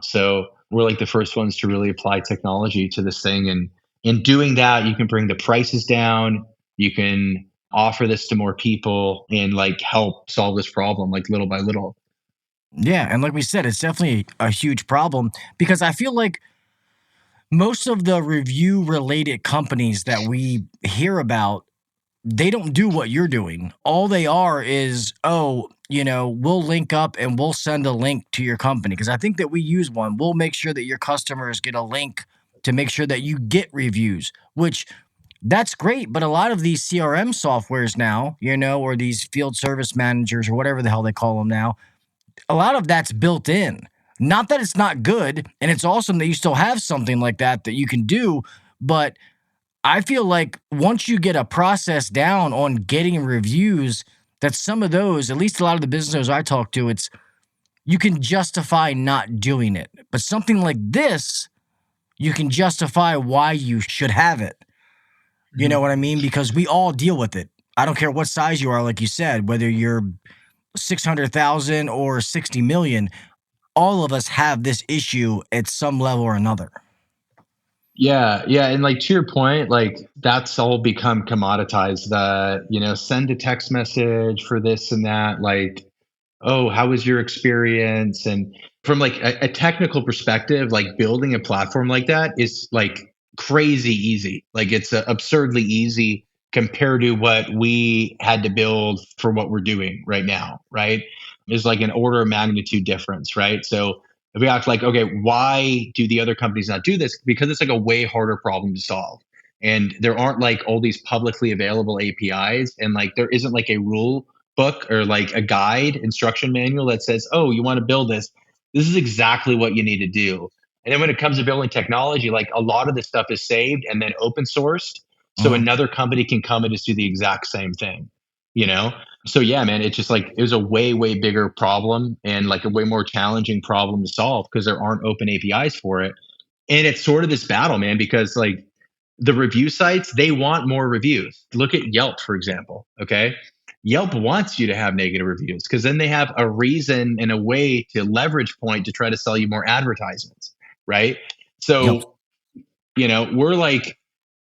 So we're like the first ones to really apply technology to this thing, and in doing that, you can bring the prices down, you can offer this to more people and like help solve this problem like little by little. Yeah, and like we said, it's definitely a huge problem because I feel like most of the review related companies that we hear about, they don't do what you're doing. All they are is, we'll link up and we'll send a link to your company. Because I think that we use one. We'll make sure that your customers get a link to make sure that you get reviews, which that's great. But a lot of these CRM softwares now, or these field service managers or whatever the hell they call them now, a lot of that's built in. Not that it's not good, and it's awesome that you still have something like that you can do, but I feel like once you get a process down on getting reviews, that some of those, at least a lot of the business owners I talk to, you can justify not doing it. But something like this, you can justify why you should have it. You know what I mean? Because we all deal with it. I don't care what size you are, like you said, whether you're 600,000 or 60 million, all of us have this issue at some level or another. Yeah. And like to your point, like that's all become commoditized. Send a text message for this and that, like, oh, how was your experience? And from like a technical perspective, like building a platform like that is like crazy easy. Like it's absurdly easy compared to what we had to build for what we're doing right now, right? There's like an order of magnitude difference, right? So if we act like, okay, why do the other companies not do this? Because it's like a way harder problem to solve. And there aren't like all these publicly available APIs, and like there isn't like a rule book or like a guide instruction manual that says, oh, you want to build this. This is exactly what you need to do. And then when it comes to building technology, like a lot of this stuff is saved and then open sourced. So another company can come and just do the exact same thing, So yeah, man, it's just like it was a way, way bigger problem and like a way more challenging problem to solve because there aren't open APIs for it. And it's sort of this battle, man, because like the review sites, they want more reviews. Look at Yelp, for example. Okay. Yelp wants you to have negative reviews because then they have a reason and a way to leverage point to try to sell you more advertisements. Right. So, we're like,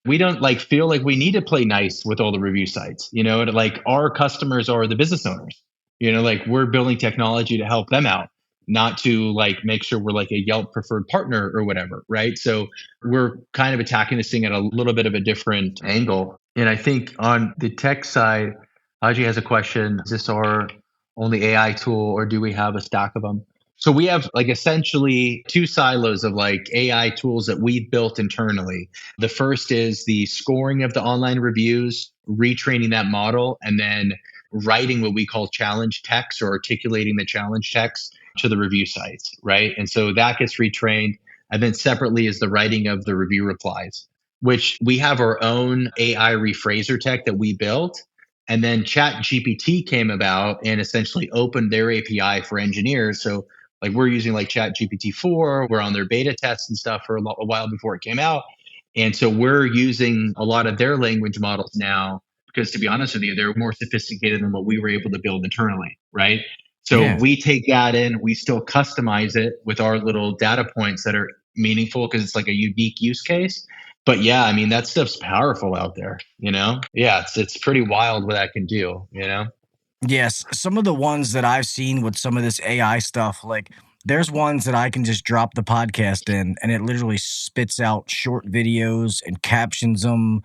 we don't like feel like we need to play nice with all the review sites, like our customers are the business owners, like we're building technology to help them out, not to like make sure we're like a Yelp preferred partner or whatever. Right. So we're kind of attacking this thing at a little bit of a different angle. And I think on the tech side, Haji has a question. Is this our only AI tool or do we have a stack of them? So we have like essentially two silos of like AI tools that we built internally. The first is the scoring of the online reviews, retraining that model, and then writing what we call challenge text or articulating the challenge text to the review sites, right? And so that gets retrained. And then separately is the writing of the review replies, which we have our own AI rephraser tech that we built. And then Chat GPT came about and essentially opened their API for engineers. So like we're using like Chat GPT 4, we're on their beta tests and stuff for a while before it came out. And so we're using a lot of their language models now because to be honest with you, they're more sophisticated than what we were able to build internally, right? So we take that in, we still customize it with our little data points that are meaningful because it's like a unique use case. But yeah, I mean, that stuff's powerful out there, Yeah, it's pretty wild what that can do, Yes, some of the ones that I've seen with some of this AI stuff, like there's ones that I can just drop the podcast in and it literally spits out short videos and captions them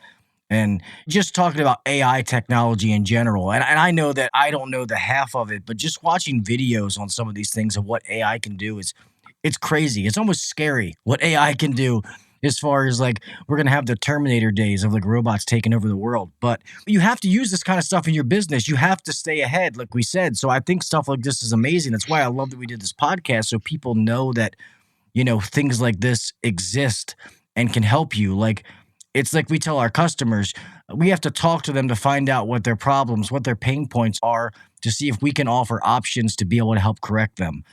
and just talking about AI technology in general. And I know that I don't know the half of it, but just watching videos on some of these things of what AI can do it's crazy. It's almost scary what AI can do as far as like we're going to have the Terminator days of like robots taking over the world. But you have to use this kind of stuff in your business. You have to stay ahead, like we said. So I think stuff like this is amazing. That's why I love that we did this podcast, so people know that, things like this exist and can help you. Like, it's like we tell our customers, we have to talk to them to find out what their problems, what their pain points are, to see if we can offer options to be able to help correct them.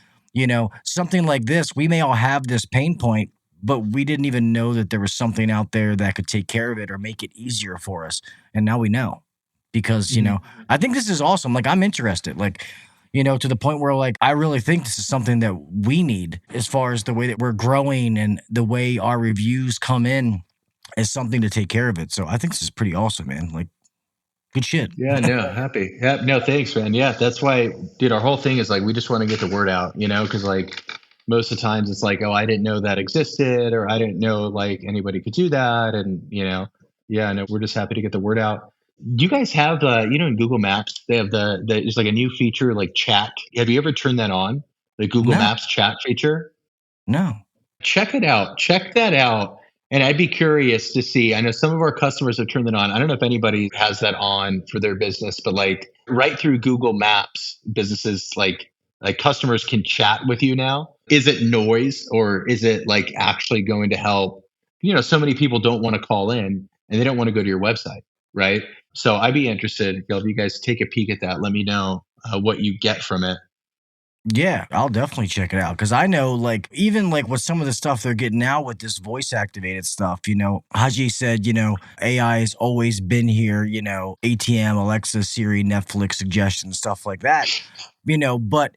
Something like this, we may all have this pain point, but we didn't even know that there was something out there that could take care of it or make it easier for us. And now we know, because, I think this is awesome. Like, I'm interested, like, to the point where like, I really think this is something that we need as far as the way that we're growing and the way our reviews come in as something to take care of it. So I think this is pretty awesome, man. Like, good shit. Yeah, no, happy. Yeah, no, thanks, man. Yeah, that's why, dude, our whole thing is like, we just want to get the word out, because like most of the times it's like, oh, I didn't know that existed, or I didn't know like anybody could do that. And, yeah, no, we're just happy to get the word out. Do you guys have, in Google Maps, they have there's like a new feature like chat. Have you ever turned that on? The Google Maps chat feature? No. Check it out. Check that out. And I'd be curious to see, I know some of our customers have turned it on. I don't know if anybody has that on for their business, but like right through Google Maps, businesses like customers can chat with you now. Is it noise, or is it like actually going to help? So many people don't want to call in and they don't want to go to your website, right? So I'd be interested, if you guys take a peek at that, let me know what you get from it. Yeah, I'll definitely check it out, because I know, like, even like with some of the stuff they're getting now with this voice activated stuff, Haji said, AI has always been here, ATM, Alexa, Siri, Netflix suggestions, stuff like that, but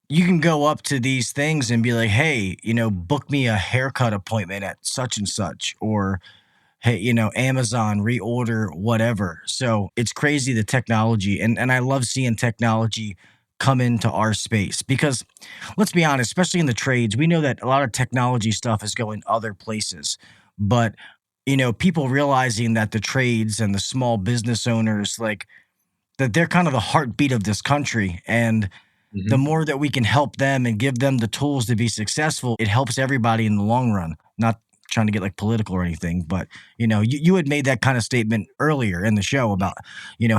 you can go up to these things and be like, hey, book me a haircut appointment at such and such, or hey, Amazon, reorder whatever. So it's crazy, the technology. And I love seeing technology come into our space, because let's be honest, especially in the trades, we know that a lot of technology stuff is going other places. But, people realizing that the trades and the small business owners, like, that they're kind of the heartbeat of this country. And the more that we can help them and give them the tools to be successful, it helps everybody in the long run. Not trying to get like political or anything, but you had made that kind of statement earlier in the show about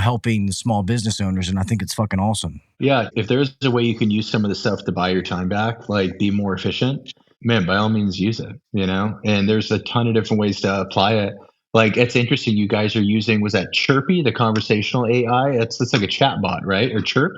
helping small business owners, and I think it's fucking awesome. Yeah, if there's a way you can use some of the stuff to buy your time back, like be more efficient, man, by all means use it. And there's a ton of different ways to apply it. Like, it's interesting, you guys are using, was that Chirpy, the conversational AI? It's like a chat bot, right? Or Chirp?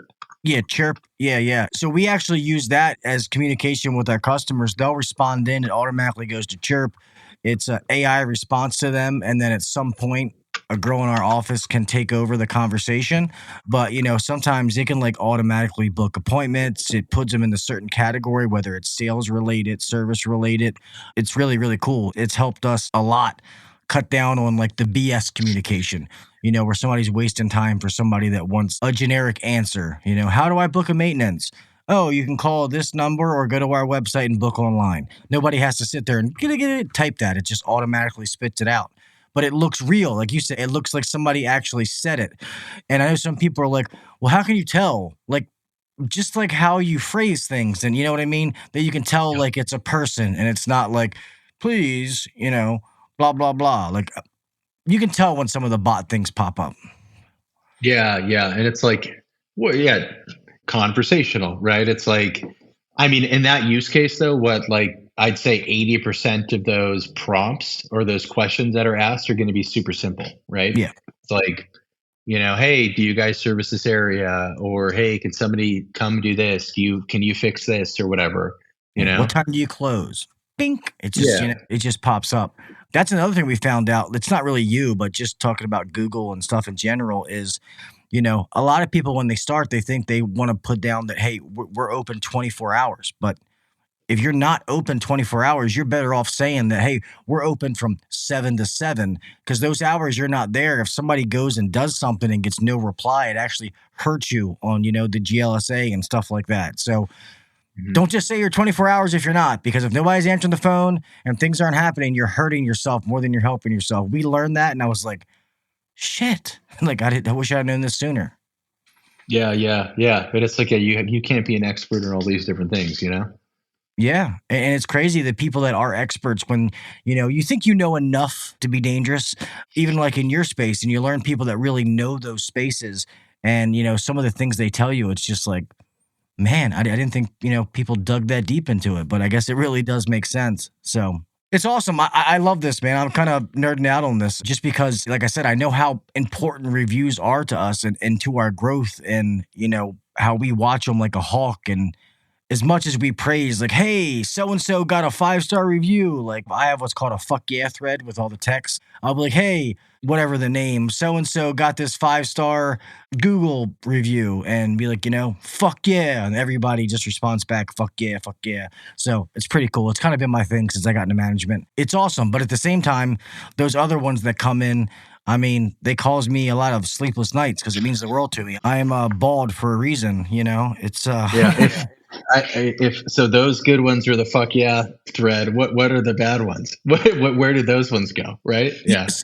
Yeah, Chirp. Yeah. So we actually use that as communication with our customers. They'll respond in, it automatically goes to Chirp. It's an AI response to them. And then at some point, a girl in our office can take over the conversation. But, sometimes it can like automatically book appointments. It puts them in a certain category, whether it's sales related, service related. It's really, really cool. It's helped us a lot cut down on like the BS communication, where somebody's wasting time for somebody that wants a generic answer. How do I book a maintenance? Oh, you can call this number or go to our website and book online. Nobody has to sit there and type that. It just automatically spits it out. But it looks real. Like you said, it looks like somebody actually said it. And I know some people are like, well, how can you tell? Like, just like how you phrase things. And you know what I mean? That you can tell like it's a person and it's not like, please, blah, blah, blah. Like, you can tell when some of the bot things pop up. Yeah. And it's like, well, yeah, conversational, right? It's like, I mean, in that use case though, what, like, I'd say 80% of those prompts or those questions that are asked are going to be super simple, right? Yeah. It's like, hey, do you guys service this area? Or, hey, can somebody come do this? Can you fix this or whatever? What time do you close? Bink. It just, it just pops up. That's another thing we found out. It's not really you, but just talking about Google and stuff in general is, a lot of people, when they start, they think they want to put down that, hey, we're open 24 hours. But if you're not open 24 hours, you're better off saying that, hey, we're open from 7 to 7, because those hours you're not there. If somebody goes and does something and gets no reply, it actually hurts you on, the GLSA and stuff like that. So don't just say you're 24 hours if you're not, because if nobody's answering the phone and things aren't happening, you're hurting yourself more than you're helping yourself. We learned that, and I was like, shit. Like, I wish I'd known this sooner. Yeah. But it's like, you can't be an expert in all these different things, Yeah. And it's crazy the people that are experts when, you think you know enough to be dangerous, even like in your space, and you learn people that really know those spaces and, some of the things they tell you, it's just like, man, I didn't think, people dug that deep into it, but I guess it really does make sense. So it's awesome. I love this, man. I'm kind of nerding out on this just because, like I said, I know how important reviews are to us and to our growth and, how we watch them like a hawk. And as much as we praise, like, hey, so-and-so got a 5-star review, like I have what's called a fuck yeah thread with all the texts. I'll be like, hey, whatever the name, so-and-so got this 5-star Google review, and be like, fuck yeah. And everybody just responds back, fuck yeah, fuck yeah. So it's pretty cool. It's kind of been my thing since I got into management. It's awesome. But at the same time, those other ones that come in, I mean, they cause me a lot of sleepless nights because it means the world to me. I am bald for a reason, It's Yeah. If so, those good ones are the fuck yeah thread. What are the bad ones? Where did those ones go? Right? Yeah. Yes.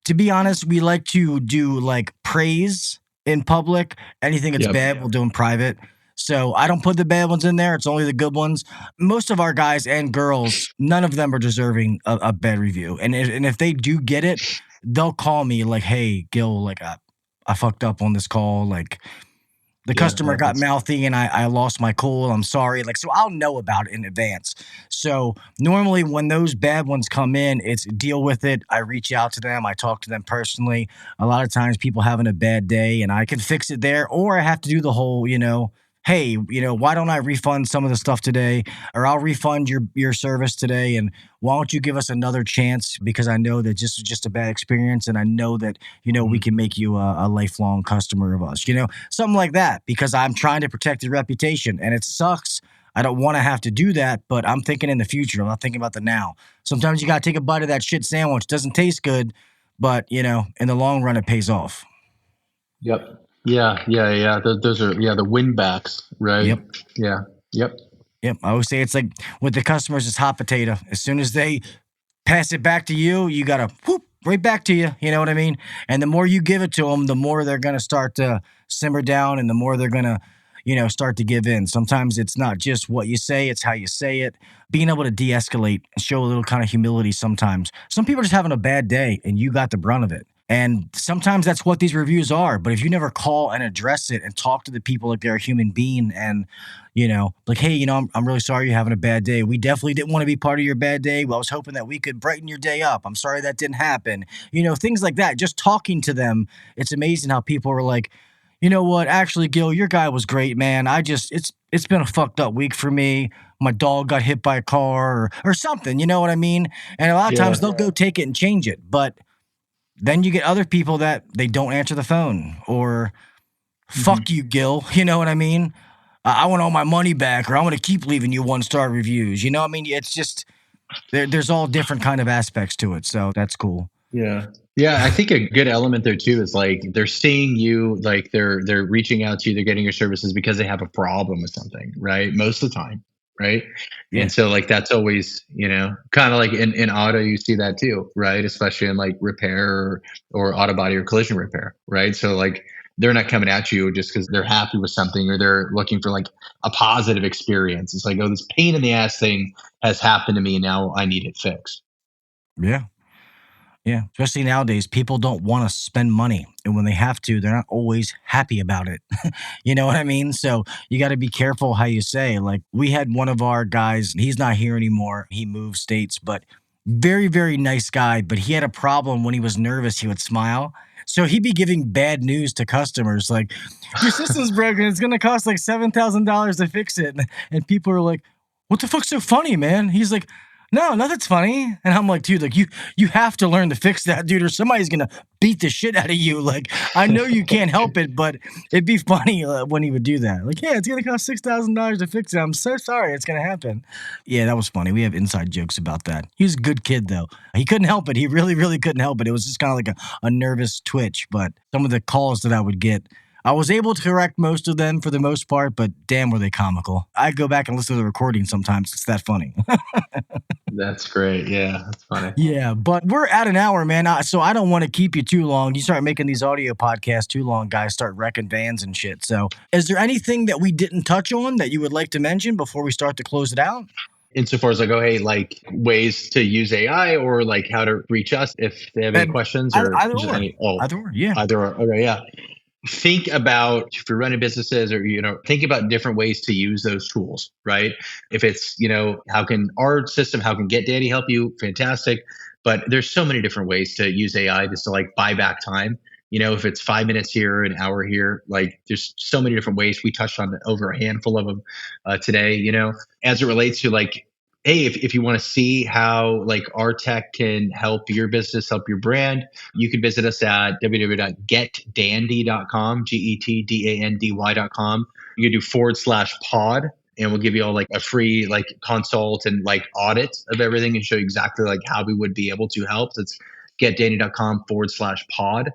To be honest, we like to do like praise in public. Anything that's bad, we'll do in private. So I don't put the bad ones in there. It's only the good ones. Most of our guys and girls, none of them are deserving a bad review. And if they do get it, they'll call me like, hey, Gil, like I fucked up on this call. Like the customer got mouthy and I lost my cool. I'm sorry. Like, so I'll know about it in advance. So normally when those bad ones come in, it's deal with it. I reach out to them. I talk to them personally. A lot of times people having a bad day and I can fix it there, or I have to do the whole, hey, why don't I refund some of the stuff today? Or I'll refund your service today. And why don't you give us another chance? Because I know that this is just a bad experience. And I know that, we can make you a lifelong customer of us, something like that, because I'm trying to protect your reputation. And it sucks. I don't want to have to do that, but I'm thinking in the future. I'm not thinking about the now. Sometimes you got to take a bite of that shit sandwich. It doesn't taste good, but, in the long run, it pays off. Yep. Yeah. Those are the win backs, right? Yep. Yeah. Yep. I always say it's like with the customers, it's hot potato. As soon as they pass it back to you, you gotta whoop right back to you. You know what I mean? And the more you give it to them, the more they're gonna start to simmer down, and the more they're gonna, start to give in. Sometimes it's not just what you say; it's how you say it. Being able to de-escalate and show a little kind of humility. Sometimes some people are just having a bad day, and you got the brunt of it. And sometimes that's what these reviews are. But if you never call and address it and talk to the people like they're a human being and, like, hey, I'm really sorry you're having a bad day. We definitely didn't want to be part of your bad day. Well, I was hoping that we could brighten your day up. I'm sorry that didn't happen. Things like that. Just talking to them. It's amazing how people are like, you know what? Actually, Gil, your guy was great, man. It's been a fucked up week for me. My dog got hit by a car or something. You know what I mean? And a lot of times they'll go take it and change it. But then you get other people that they don't answer the phone or fuck you, Gil. You know what I mean? I want all my money back, or I'm going to keep leaving you 1-star reviews. You know what I mean? It's just, there's all different kind of aspects to it. So that's cool. Yeah. Yeah. I think a good element there too is like, they're seeing you, like they're reaching out to you, they're getting your services because they have a problem with something, right? Most of the time. Right. Yeah. And so like, that's always, kind of like in auto, you see that too, right? Especially in like repair or auto body or collision repair. Right. So like, they're not coming at you just because they're happy with something or they're looking for like a positive experience. It's like, oh, this pain in the ass thing has happened to me. Now I need it fixed. Yeah. Yeah. Especially nowadays, people don't want to spend money. And when they have to, they're not always happy about it. You know what I mean? So you got to be careful how you say. Like, we had one of our guys, he's not here anymore. He moved states, but very, very nice guy. But he had a problem when he was nervous, he would smile. So he'd be giving bad news to customers like, your system's broken. It's going to cost like $7,000 to fix it. And people are like, what the fuck's so funny, man? He's like, no, nothing's funny. And I'm like, dude, like you have to learn to fix that, dude, or somebody's going to beat the shit out of you. Like, I know you can't help it, but it'd be funny when he would do that. Like, yeah, it's going to cost $6,000 to fix it. I'm so sorry. It's going to happen. Yeah, that was funny. We have inside jokes about that. He was a good kid, though. He couldn't help it. He really, really couldn't help it. It was just kind of like a nervous twitch. But some of the calls that I would get, I was able to correct most of them for the most part, but damn, were they comical. I go back and listen to the recording sometimes. It's that funny. That's great. Yeah, that's funny. Yeah, but we're at an hour, man. So I don't want to keep you too long. You start making these audio podcasts too long, guys start wrecking vans and shit. So is there anything that we didn't touch on that you would like to mention before we start to close it out? insofar as like, oh, hey, like ways to use AI or like how to reach us if they have any And questions or either just or. any, Either or, yeah. either or. Okay, yeah. Think about if you're running businesses or, think about different ways to use those tools, right? If it's, how can our system, how can Get Dandy help you? Fantastic. But there's so many different ways to use AI just to like buy back time. If it's 5 minutes here, an hour here, like there's so many different ways. We touched on over a handful of them today, as it relates to like, hey, if you want to see how like our tech can help your business, help your brand, you can visit us at www.getdandy.com, GETDANDY.com. You can do /pod, and we'll give you all like a free like consult and like audit of everything and show you exactly like how we would be able to help. That's getdandy.com /pod.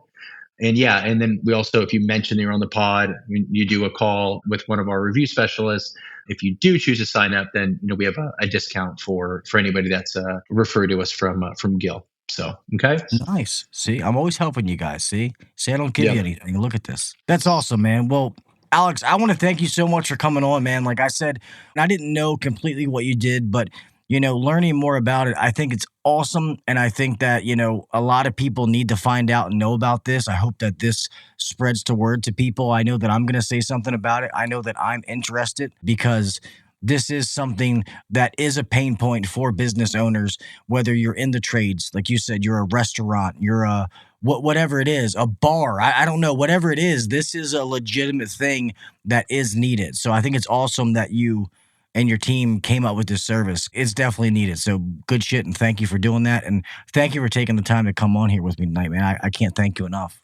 And yeah, and then we also, if you mention that you're on the pod, you do a call with one of our review specialists. If you do choose to sign up, then we have a discount for anybody that's referred to us from Gil. So okay, nice. See, I'm always helping you guys. See, I don't give you anything. Look at this. That's awesome, man. Well, Alex, I want to thank you so much for coming on, man. Like I said, I didn't know completely what you did, but learning more about it, I think it's awesome. And I think that, a lot of people need to find out and know about this. I hope that this spreads to word to people. I know that I'm going to say something about it. I know that I'm interested because this is something that is a pain point for business owners, whether you're in the trades, like you said, you're a restaurant, you're a whatever it is, a bar, I don't know, whatever it is, this is a legitimate thing that is needed. So I think it's awesome that you and your team came up with this service. It's definitely needed. So good shit, and thank you for doing that. And thank you for taking the time to come on here with me tonight, man. I can't thank you enough.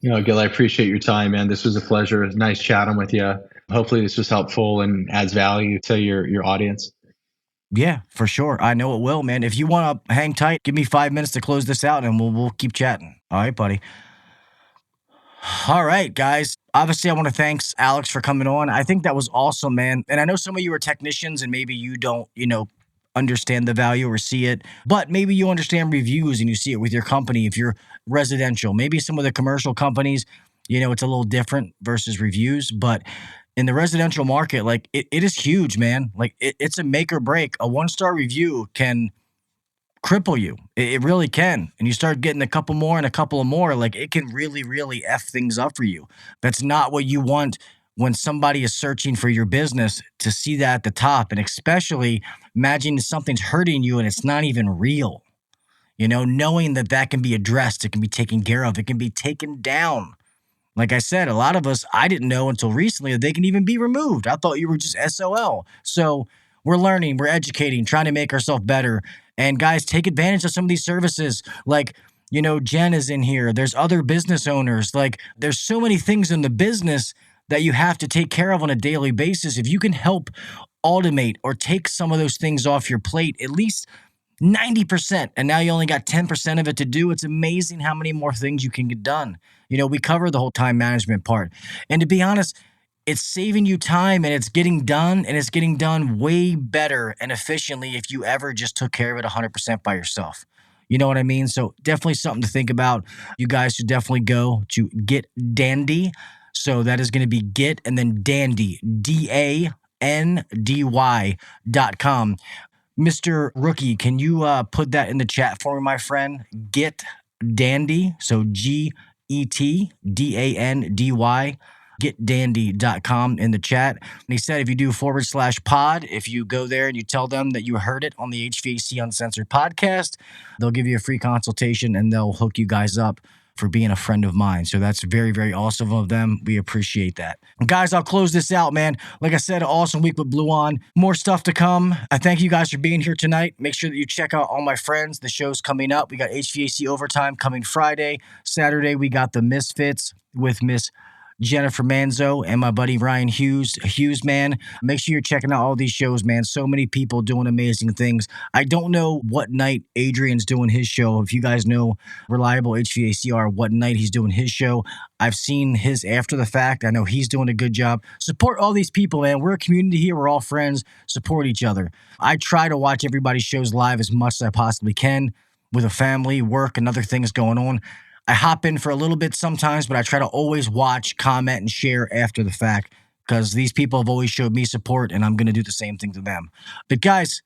Gil, I appreciate your time, man. This was a pleasure. It was nice chatting with you. Hopefully this was helpful and adds value to your audience. Yeah, for sure. I know it will, man. If you want to hang tight, give me 5 minutes to close this out and we'll keep chatting. All right, buddy. All right, guys. Obviously, I want to thank Alex for coming on. I think that was awesome, man. And I know some of you are technicians and maybe you don't, understand the value or see it, but maybe you understand reviews and you see it with your company. If you're residential, maybe some of the commercial companies, it's a little different versus reviews, but in the residential market, like it is huge, man. Like it's a make or break. A 1-star review can cripple you. It really can. And you start getting a couple more and a couple of more, like it can really, really F things up for you. That's not what you want when somebody is searching for your business to see that at the top. And especially imagine something's hurting you and it's not even real. Knowing that can be addressed, it can be taken care of, it can be taken down. Like I said, a lot of us, I didn't know until recently that they can even be removed. I thought you were just SOL. So we're learning, we're educating, trying to make ourselves better. And guys, take advantage of some of these services. Like, Jen is in here. There's other business owners. Like, there's so many things in the business that you have to take care of on a daily basis. If you can help automate or take some of those things off your plate, at least 90%, and now you only got 10% of it to do, it's amazing how many more things you can get done. We cover the whole time management part. And to be honest, it's saving you time and it's getting done, and it's getting done way better and efficiently if you ever just took care of it 100% by yourself. You know what I mean? So definitely something to think about. You guys should definitely go to Get Dandy. So that is going to be Get and then Dandy, DANDY.com. Mr. Rookie, can you put that in the chat for me, my friend? Get Dandy, so GETDANDY, getdandy.com in the chat. And he said if you do /pod, if you go there and you tell them that you heard it on the HVAC Uncensored podcast, they'll give you a free consultation and they'll hook you guys up for being a friend of mine. So that's very, very awesome of them. We appreciate that. Guys, I'll close this out, man. Like I said, an awesome week with Blue On. More stuff to come. I thank you guys for being here tonight. Make sure that you check out all my friends. The show's coming up. We got HVAC Overtime coming Friday. Saturday, we got the Misfits with Miss Jennifer Manzo and my buddy Ryan Hughes, man. Make sure you're checking out all these shows, man. So many people doing amazing things. I don't know what night Adrian's doing his show. If you guys know Reliable HVACR, what night he's doing his show. I've seen his after the fact. I know he's doing a good job. Support all these people, man. We're a community here. We're all friends. Support each other. I try to watch everybody's shows live as much as I possibly can with a family, work, and other things going on. I hop in for a little bit sometimes, but I try to always watch, comment, and share after the fact because these people have always showed me support, and I'm going to do the same thing to them. But guys,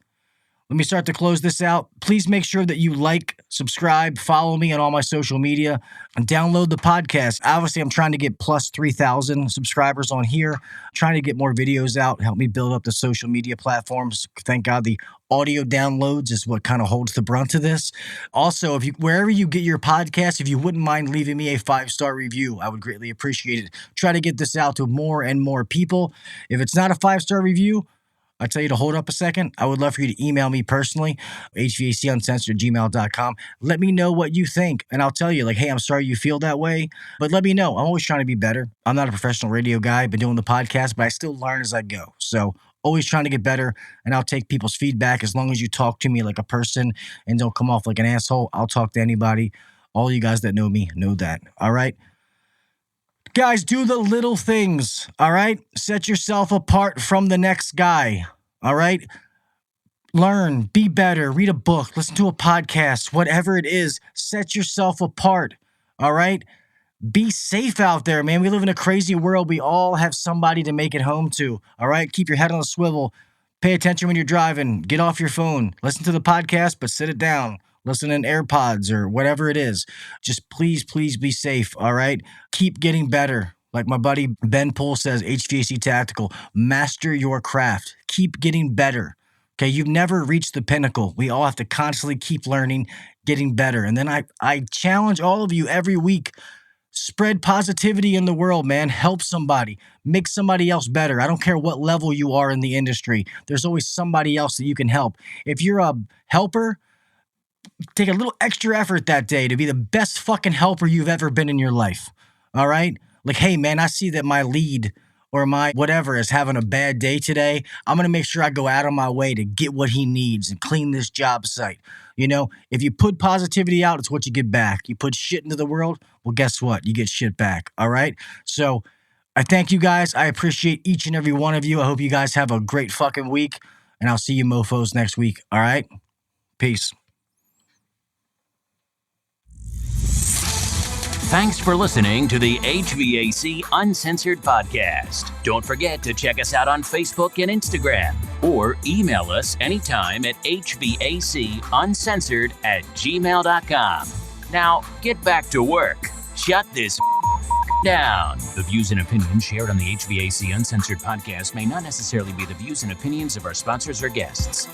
let me start to close this out. Please make sure that you like, subscribe, follow me on all my social media, and download the podcast. Obviously, I'm trying to get plus 3,000 subscribers on here, trying to get more videos out, help me build up the social media platforms. Thank God the audio downloads is what kind of holds the brunt of this. Also, wherever you get your podcast, if you wouldn't mind leaving me a 5-star review, I would greatly appreciate it. Try to get this out to more and more people. If it's not a 5-star review, I tell you to hold up a second. I would love for you to email me personally, hvacuncensored@gmail.com. Let me know what you think, and I'll tell you, like, hey, I'm sorry you feel that way, but let me know. I'm always trying to be better. I'm not a professional radio guy. I've been doing the podcast, but I still learn as I go. So always trying to get better, and I'll take people's feedback as long as you talk to me like a person and don't come off like an asshole. I'll talk to anybody. All you guys that know me know that. All right? Guys, do the little things, all right? Set yourself apart from the next guy, all right? Learn, be better, read a book, listen to a podcast, whatever it is, set yourself apart, all right? Be safe out there, man. We live in a crazy world. We all have somebody to make it home to, all right? Keep your head on a swivel. Pay attention when you're driving. Get off your phone. Listen to the podcast, but sit it down. Listen in AirPods or whatever it is. Just please, please be safe, all right? Keep getting better. Like my buddy Ben Poole says, HVAC Tactical, master your craft. Keep getting better, okay? You've never reached the pinnacle. We all have to constantly keep learning, getting better. And then I challenge all of you every week, spread positivity in the world, man. Help somebody. Make somebody else better. I don't care what level you are in the industry. There's always somebody else that you can help. If you're a helper, take a little extra effort that day to be the best fucking helper you've ever been in your life. All right? Like, hey, man, I see that my lead or my whatever is having a bad day today. I'm going to make sure I go out of my way to get what he needs and clean this job site. You know, if you put positivity out, it's what you get back. You put shit into the world, well, guess what? You get shit back. All right? So I thank you guys. I appreciate each and every one of you. I hope you guys have a great fucking week, and I'll see you mofos next week. All right? Peace. Thanks for listening to the HVAC Uncensored Podcast. Don't forget to check us out on Facebook and Instagram, or email us anytime at hvacuncensored@gmail.com. Now, get back to work. Shut this down. The views and opinions shared on the HVAC Uncensored Podcast may not necessarily be the views and opinions of our sponsors or guests.